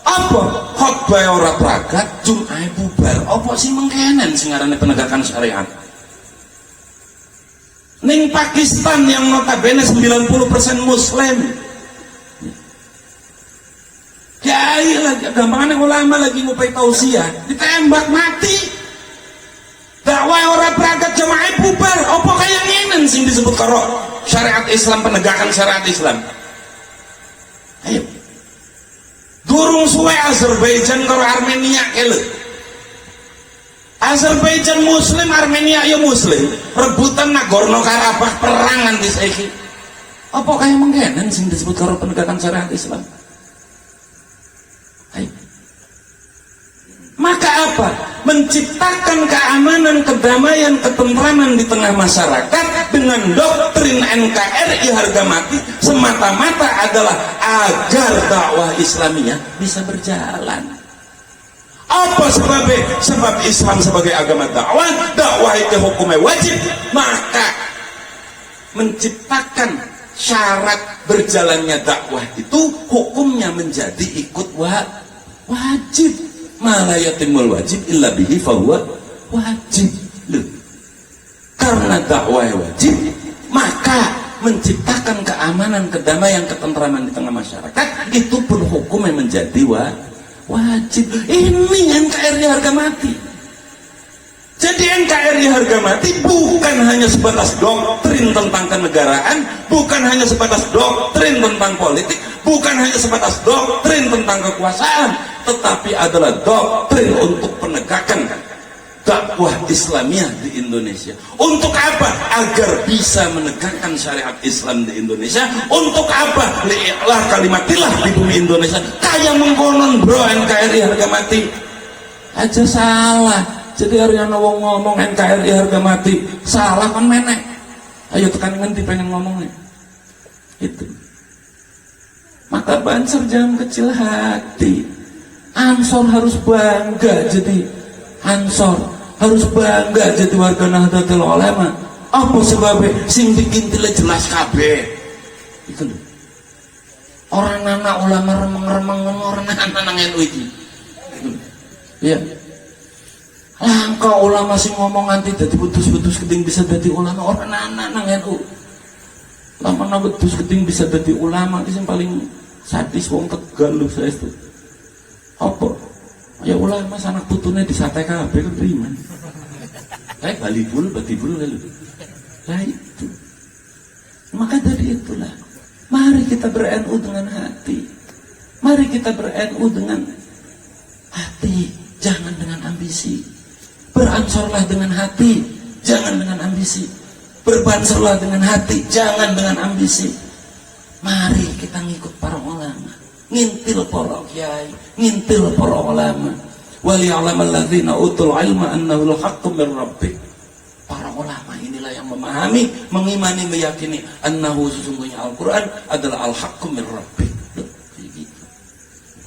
Apa? Khutbah ora pragat, Jumat bubar. Apa sih mengkenen sing ngarane penegakan syariat? Ning Pakistan yang notabene 90% muslim. Kiai lagi, gampangannya ulama lagi ngupai tausiah, ditembak mati. Dakwah orang berangkat jamaah bubar. Apa kayak ngenen sing disebut karo syariat Islam, penegakan syariat Islam? Ayo. Durung suwe Azerbaijan karo Armenia kele. Azerbaijan muslim, Armenia ya muslim. Rebutan Nagorno-Karabakh perang nanti saiki. Apa kayak mengkenen sing disebut karo penegakan syariat Islam? Maka apa? Menciptakan keamanan, kedamaian, ketentraman di tengah masyarakat dengan doktrin NKRI harga mati semata-mata adalah agar dakwah Islamiyah bisa berjalan. Apa sebabnya? Sebab Islam sebagai agama dakwah itu hukumnya wajib. Maka menciptakan syarat berjalannya dakwah itu hukumnya menjadi ikut wajib. Malayatimul wajib illa bihi fahuwa wajib. Loh. Karena dakwah wajib, maka menciptakan keamanan, kedamaian, ketentraman di tengah masyarakat itu pun hukumnya menjadi wajib. Ini NKRI harga mati. Jadi NKRI harga mati bukan hanya sebatas doktrin tentang kenegaraan, bukan hanya sebatas doktrin tentang politik, bukan hanya sebatas doktrin tentang kekuasaan, tetapi adalah doktrin untuk penegakan dakwah Islamiyah di Indonesia. Untuk apa? Agar bisa menegakkan syariat Islam di Indonesia. Untuk apa? Li'lah kalimatillah di bumi Indonesia. Kayak mengkonon bro NKRI harga mati aja salah. Jadi hari ana wong ngomong NKRI harga mati salah kan menek. Ayo tekan ngendi pengen ngomongnya itu. Maka Banser jangan kecil hati. Ansor harus bangga jadi Ansor, harus bangga jadi warga Nahdlatul Ulama. Apa sebabnya? Sing dikintile jelas kabeh. Itu lho. Orang anak ulama remeng-remeng orang anak NU iki. Iya. Langka ulama sing ngomong nanti dadi putus-putus keting bisa dadi ulama orang anak nang NU. Lama nang putus keting bisa dadi ulama iki sing paling sadis wong Tegal lho saya itu. Apa? Ya ulama sanak putune disate kabeh kan riman. Kayak balibul lho. Lah itu. Maka dari itulah mari kita ber-NU dengan hati. Mari kita ber-NU dengan hati, jangan dengan ambisi. Beransorlah dengan hati, jangan dengan ambisi. Berbansorlah dengan hati, jangan dengan ambisi. Mari kita ngikut para ulama, ngintil para kiai, ngintil para ulama. Waliya'lamal ladzina utul ilma annahu al-haqqu min rabbik. Para ulama inilah yang memahami, mengimani, meyakini annahu sesungguhnya Al-Qur'an adalah al-haqqu min rabbik.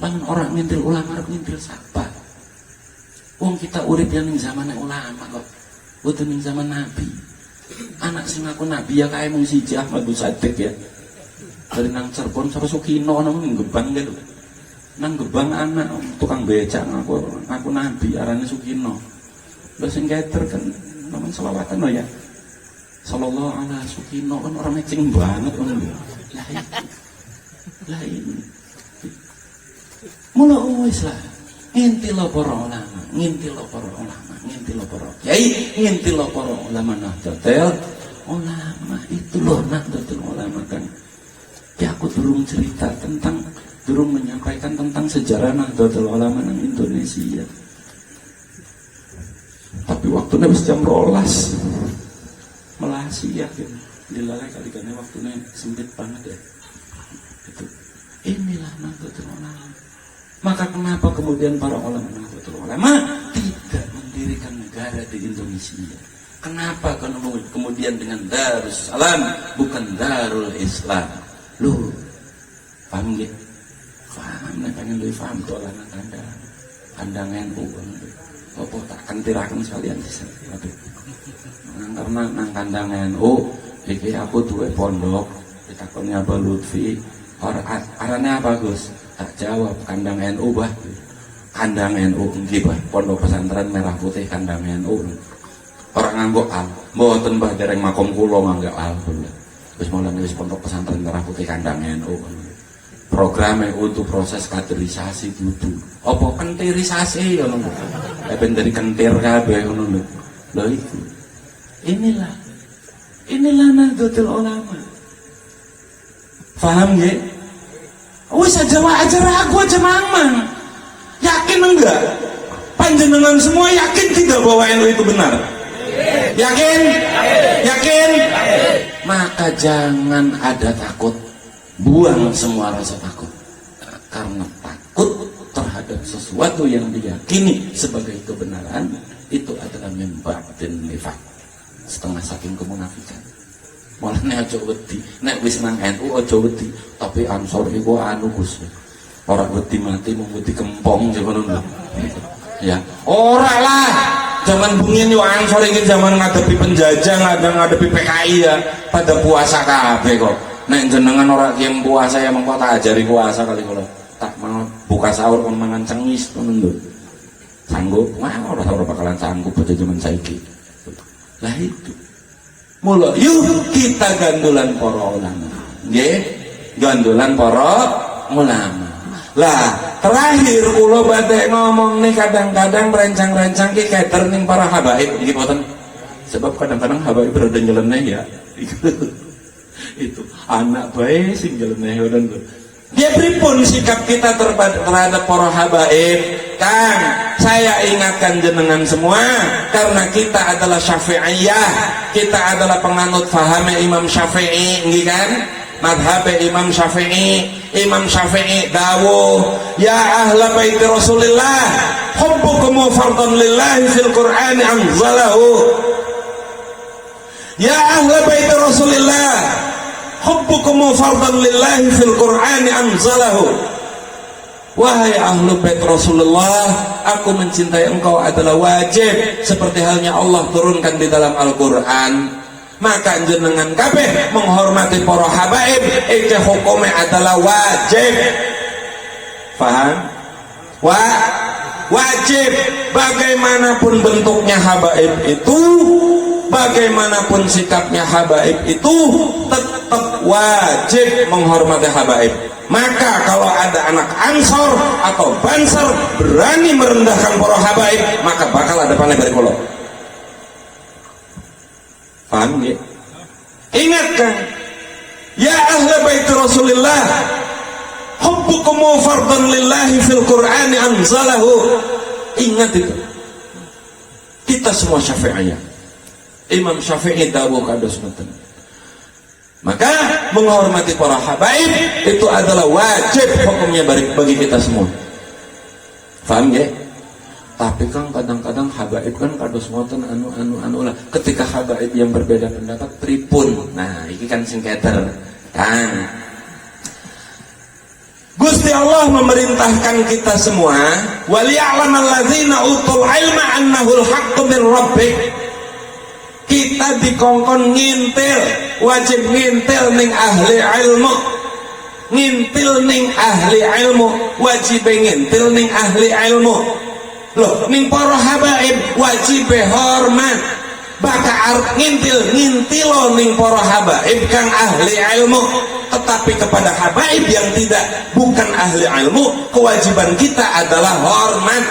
Lamun orang ngintil ulama, ngintil siapa? Wong kita urip yang ning zaman ulama kok. Boten ning zaman Nabi. Anak sing ngaku Nabi ya kae mung siji Ahmad Sadiq ya. Dari nang Cirebon sampai Sukino nang Gebang gitu. Nang Gebang anak tukang becak ngaku Nabi arane Sukino. Lah sing keter kan namanya selawatan ya. Sallallahu alaihi Sukino kan orang ngecing banget kan. Lah ini. Mula wis lah. Ngintilo para ulama, ngintilo para ulama, ngintilo para kiai, ngintilo para ulama Nahdlatul Ulama. Itu loh Nahdlatul Ulama kan. Ya aku durung cerita tentang, durung menyampaikan tentang sejarah Nahdlatul Ulama di Indonesia. waktunya wis jam 12 melasi yakin dilalai kali-kali waktunya sempit banget ya. Itu inilah Nahdlatul Ulama. Maka kenapa kemudian para ulama Nahdlatul Ulama tidak mendirikan negara di Indonesia? Kenapa kemudian dengan Darussalam bukan Darul Islam? Loh, paham gak? Paham, nah pengen lu paham tuh lah kandang NU. Apa tak kentirakan sekalian di sana. Karena nang kandang NU, iki aku duwe pondok, ditakoni Abah Lutfi, arane apa Gus? Tak jawab, kandang NU bah. Kandang NU nggih bah, pondok pesantren Merah Putih kandang NU. Orang nganggo al, mboten bah dereng makom kula nganggo al. Wis mulane wis pondok pesantren Merah Putih kandang NU. Programnya untuk proses kaderisasi dudu. Apa kentirisasi ya ngono. Ben dari kentir kabeh ngono lho. Lho iku. Inilah Nahdlatul Ulama. Paham nggih? Wis aja ragu aja mamang. Yakin enggak? Panjenengan semua yakin tidak bahwa NU itu benar? Yakin? Yakin? Maka jangan ada takut. Buang semua rasa takut. Karena takut terhadap sesuatu yang diyakini sebagai kebenaran itu adalah membatin nifaq. Setengah saking kemunafikan. Mulane aja wedi. Nek wis nang NU aja wedi, tapi Ansor iku anu Gus. Ora wedi mati mung wedi kempong ngono lho. Ya, ora lah. Zaman bungin yo Ansor iki zaman ngadepi penjajah, ngadepi PKI ya, pada puasa kabeh kok. Nek jenengan ora kiam puasa ya mengko tak ajari puasa kali kula. Tak mau buka sahur kon mangan cengis ngono lho. Sanggup? Wah, ora bakalan sanggup pada zaman saiki. Lah itu. Mula yuk kita gandulan para ulama. Nggih? Gandulan para ulama. Lah, terakhir kula badhe ngomong nih kadang-kadang rencang-rencang ki keter ning para habaib iki boten. Sebab kadang-kadang habaib berada nyeleneh ya. Itu anak baik sing nyeleneh ngono lho. Dia pripun sikap kita terhadap para habaib? Kang, saya ingatkan jenengan semua, karena kita adalah Syafi'iyah, kita adalah penganut fahamnya Imam Syafi'i, nggih kan? Madhab Imam Syafi'i. Imam Syafi'i dawuh, ya ahla baiti Rasulillah, hubbukum fardun lillahi fil Qur'ani anzalahu. Ya ahla baiti Rasulillah, hubbukum fardun lillahi fil Qur'ani anzalahu. Wahai ahlu bait Rasulullah, aku mencintai engkau adalah wajib, seperti halnya Allah turunkan di dalam Al-Quran. Maka jenengan kabeh menghormati para habaib, itu hukumnya adalah wajib. Paham? Wajib. Bagaimanapun bentuknya habaib itu, bagaimanapun sikapnya habaib itu, tetap wajib menghormati habaib. Maka kalau ada anak Ansor atau Banser berani merendahkan para habaib, maka bakal ada panah dari kula. Paham ya? Ingatkan, ya ahla bait Rasulillah, hubbukum fardun lillahi fil Qur'ani anzalahu. Ingat itu. Kita semua Syafi'iyah. Imam Syafi'i dawuh kados ngoten. Maka menghormati para habaib itu adalah wajib hukumnya bagi kita semua. Paham ya? Tapi kan kadang-kadang habaib kan kados ngoten anu lah. Ketika habaib yang berbeda pendapat pripun. Nah, ini kan singketer. Kan Gusti Allah memerintahkan kita semua, waliya'lamal ladzina utul ilma annahul haqqu min rabbik. Kita dikongkon ngintil, wajib ngintil ning ahli ilmu. Ngintil ning ahli ilmu, wajib ngintil ning ahli ilmu. Loh, ning para habaib wajib hormat. Baka arep ngintilo ning para habaib kang ahli ilmu. Tetapi kepada habaib yang bukan ahli ilmu, kewajiban kita adalah hormat.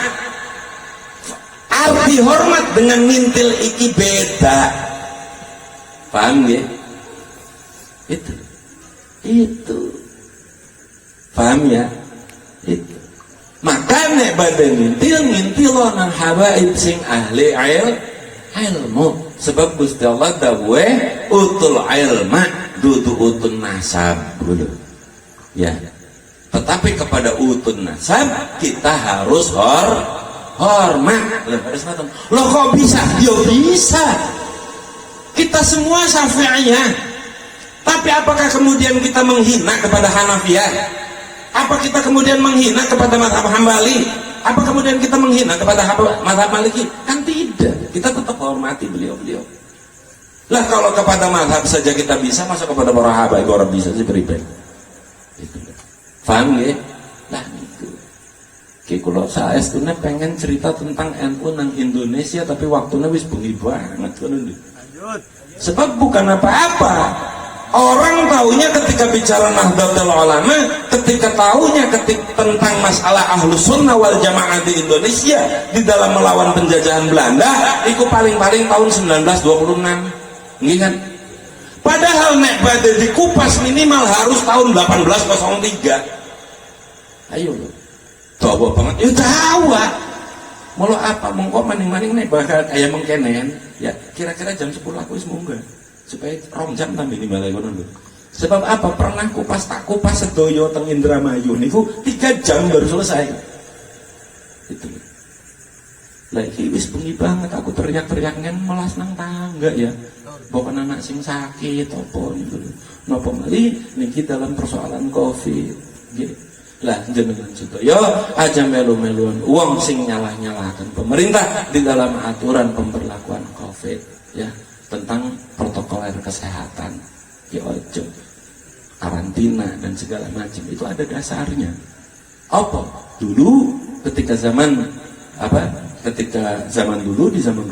Arti hormat dengan ngintil iki beda. Paham ya? Itu. Paham ya? Itu. Maka nek badhe ngintil nang habaib sing ahli ilmu. Sebab Gusti Allah dawuh utul ilma dudu utun nasab dulu. Ya. Tetapi kepada utun nasab kita harus hormat. Loh kok bisa? Ya bisa. Kita semua Syafi'iyah. Tapi apakah kemudian kita menghina kepada Hanafiyah? Apa kita kemudian menghina kepada mazhab Hambali? Apa kemudian kita menghina kepada mazhab Maliki? Kan tidak. Kita tetap hormati beliau-beliau. Lah kalau kepada mazhab saja kita bisa, masa kepada para habaib orang bisa sih pribadi? Itu. Paham ya? Lah itu. Ki kula saestune pengen cerita tentang NU nang Indonesia tapi waktunya wis bengi banget kan. Lanjut. Sebab bukan apa-apa. Orang tahunya ketika bicara Nahdlatul Ulama, ketika tahunya tentang masalah Ahlus Sunnah wal Jamaah di Indonesia di dalam melawan penjajahan Belanda, itu paling-paling tahun 1926. Nggih kan? Padahal nek badhe dikupas minimal harus tahun 1803. Ayo lho. Dawa banget. Ya dawa. Mula apa mengko maning-maning nek bakal kaya mengkenen, ya kira-kira jam 10 aku wis munggah. Supaya 2 jam tambah ini malah ngono lho. Sebab apa? Pernah tak kupas sedoyo teng Indramayu niku 3 jam baru selesai. Itu. Lah iki wis bengi banget aku teriak-teriaknya melas nang tangga ya. Bukan anak sing sakit apa niku. Napa mali niki dalam persoalan Covid. Nggih. Lah jenengan sedaya aja melu-meluan wong sing nyalah-nyalahkan pemerintah di dalam aturan pemberlakuan Covid ya. Tentang protokoler kesehatan, ya ojo, karantina dan segala macam itu ada dasarnya. Apa? Dulu ketika zaman dulu di zaman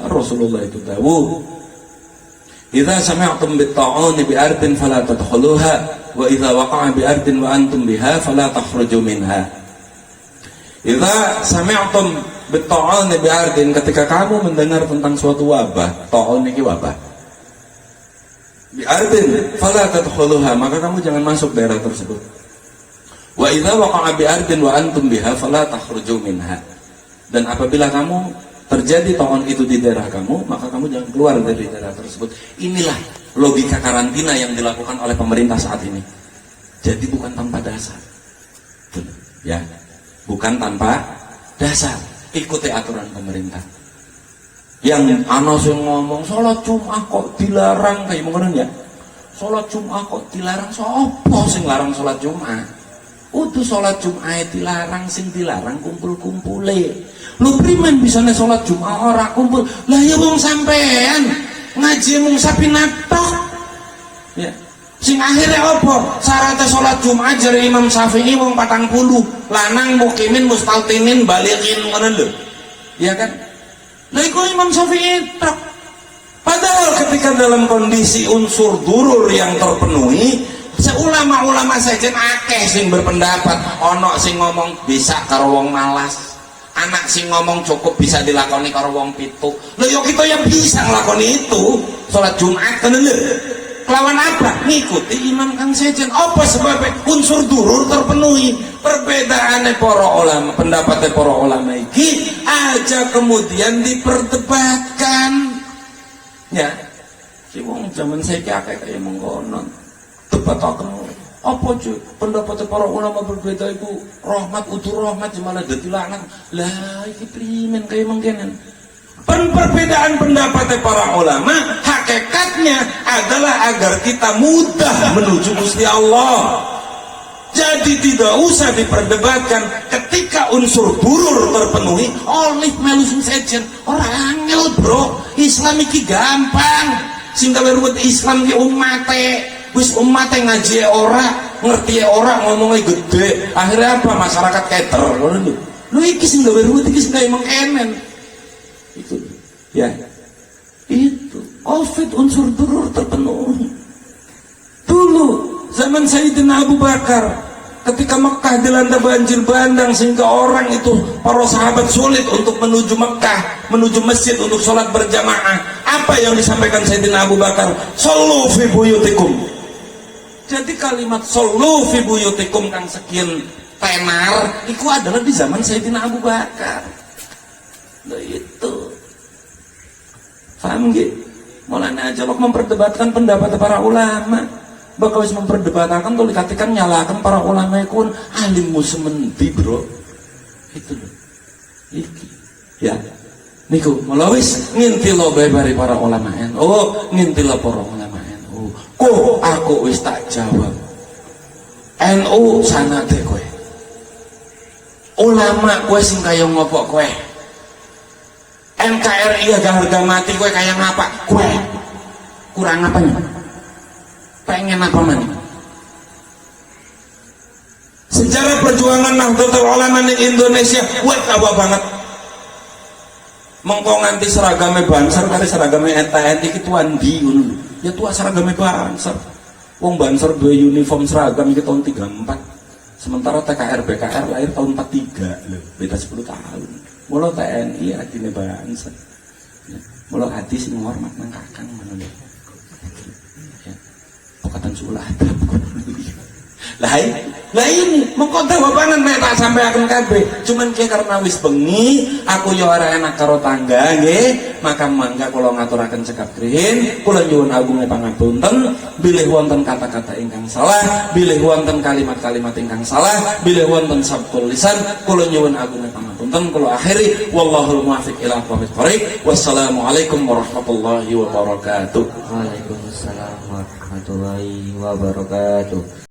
Rasulullah itu dawuh, "Idza sami'tum bit-ta'uni bi ardin fala tadkhuluha wa idza waqa'a bi ardin wa antum biha fala takhruju minha." Idza sami'tum bit-ta'un bi ardin, ketika kamu mendengar tentang suatu wabah, ta'un iki wabah. Bi ardin fala tadkhuluha, maka kamu jangan masuk daerah tersebut. Wa idza waqa'a bi ardin wa antum biha fala takhruju minha. Dan apabila kamu terjadi ta'un itu di daerah kamu, maka kamu jangan keluar dari daerah tersebut. Inilah logika karantina yang dilakukan oleh pemerintah saat ini. Jadi bukan tanpa dasar. Ya. Bukan tanpa dasar. Ikuti aturan pemerintah. Yang ana sing ngomong salat Jumat kok dilarang kayak ngono ya. Salat Jumat kok dilarang, sapa sing larang salat Jumat? Utuh salat Jumat dilarang, sing dilarang kumpul-kumpule. Lu primen bisane salat Jumat ora kumpul? Lah ya wong sampean ngaji mung sapinat tok. Ya. Sing akhirnya apa? Syaratnya sholat Jumat jari Imam Syafi'i wong 40 lanang mukimin mustaltinin balikin ngono lho. Iya kan? Lah iku Imam Syafi'i truk. Padahal ketika dalam kondisi unsur durur yang terpenuhi, seulama-ulama sejen akeh sing berpendapat, ono sing ngomong bisa karo wong malas. Anak sing ngomong cukup bisa dilakoni karo wong 7. Lho yo kita yang bisa nglakoni itu, sholat Jumat kan lho. Lawan apa? Ngikuti imam kang sejen. Apa sebabnya? Unsur durur terpenuhi. Perbedaannya para ulama, pendapatnya para ulama iki aja kemudian diperdebatkan. Ya, si wong zaman saiki akeh kaya mengkono. Debataken apa cuy? Pendapatnya para ulama berbeda iku rahmat utur rahmat malah dadi laknat. Lah iki primen kaya mengkenen. Perbedaan pendapat para ulama hakikatnya adalah agar kita mudah menuju Gusti Allah. Jadi tidak usah diperdebatkan ketika unsur durur terpenuhi oleh melu sing sejen. Ora angel bro, Islam iki gampang. Sing gawe ruwet Islam ki umate. Wis umate ngaji ora, ngerti ora, ngomongnya gede. Akhirnya apa? Masyarakat keter ngono lho. Lho iki sing gawe ruwet iki sing gawe mengkenen. Itu ya itu Covid unsur durur terpenuhi. Dulu zaman Sayyidina Abu Bakar ketika Mekah dilanda banjir bandang sehingga orang itu para sahabat sulit untuk menuju Mekah, menuju masjid untuk sholat berjamaah. Apa yang disampaikan Sayyidina Abu Bakar? Sallu fi buyutikum. Jadi kalimat sallu fi buyutikum kang sekian tenar itu adalah di zaman Sayyidina Abu Bakar. Nah itu Paham nggih? Mulane aja lo memperdebatkan pendapat para ulama. Bakal wis memperdebatkan tuh dikatakan nyalakan para ulama iku alim musemendi, Bro. Itu loh. Iki. Ya. Niku mula wis ngintilo bae bari para ulama NU, ngintilo para ulama NU. Kok aku wis tak jawab. NU sanate kowe. Ulama kowe sing kaya ngopo kowe? NKRI harga mati kowe kaya ngapa? Kowe kurang apanya? Pengen apa man? Sejarah perjuangan Nahdlatul Ulama di Indonesia kuat apa banget? Mengko nganti seragamnya Banser kali seragamnya NTN iki tuan di ngono. Ya tua seragamnya Banser. Wong Banser dua uniform seragam iki tahun 34. Sementara TKR BKR lahir tahun 43 lho, beda 10 tahun. Mula TNI adine Banser. Ya, mula hati sing hormat nang kakang ngono lho. Ya. Pokatan sulah adab kono. Lah ini mengko jawabanan nek tak sampeaken kabeh. Cuman ki karena wis bengi, aku yo ora enak karo tangga nggih, maka mangga kula ngaturaken cekap krihin, kula nyuwun agunge pangapunten bilih wonten kata-kata ingkang salah, bilih wonten kalimat-kalimat ingkang salah, bilih wonten sabqul lisan, kula nyuwun agunge pangapunten, kula akhiri wallahul muwaffiq ila aqwamit thoriq. Wassalamualaikum warahmatullahi wabarakatuh. Waalaikumsalam warahmatullahi wabarakatuh.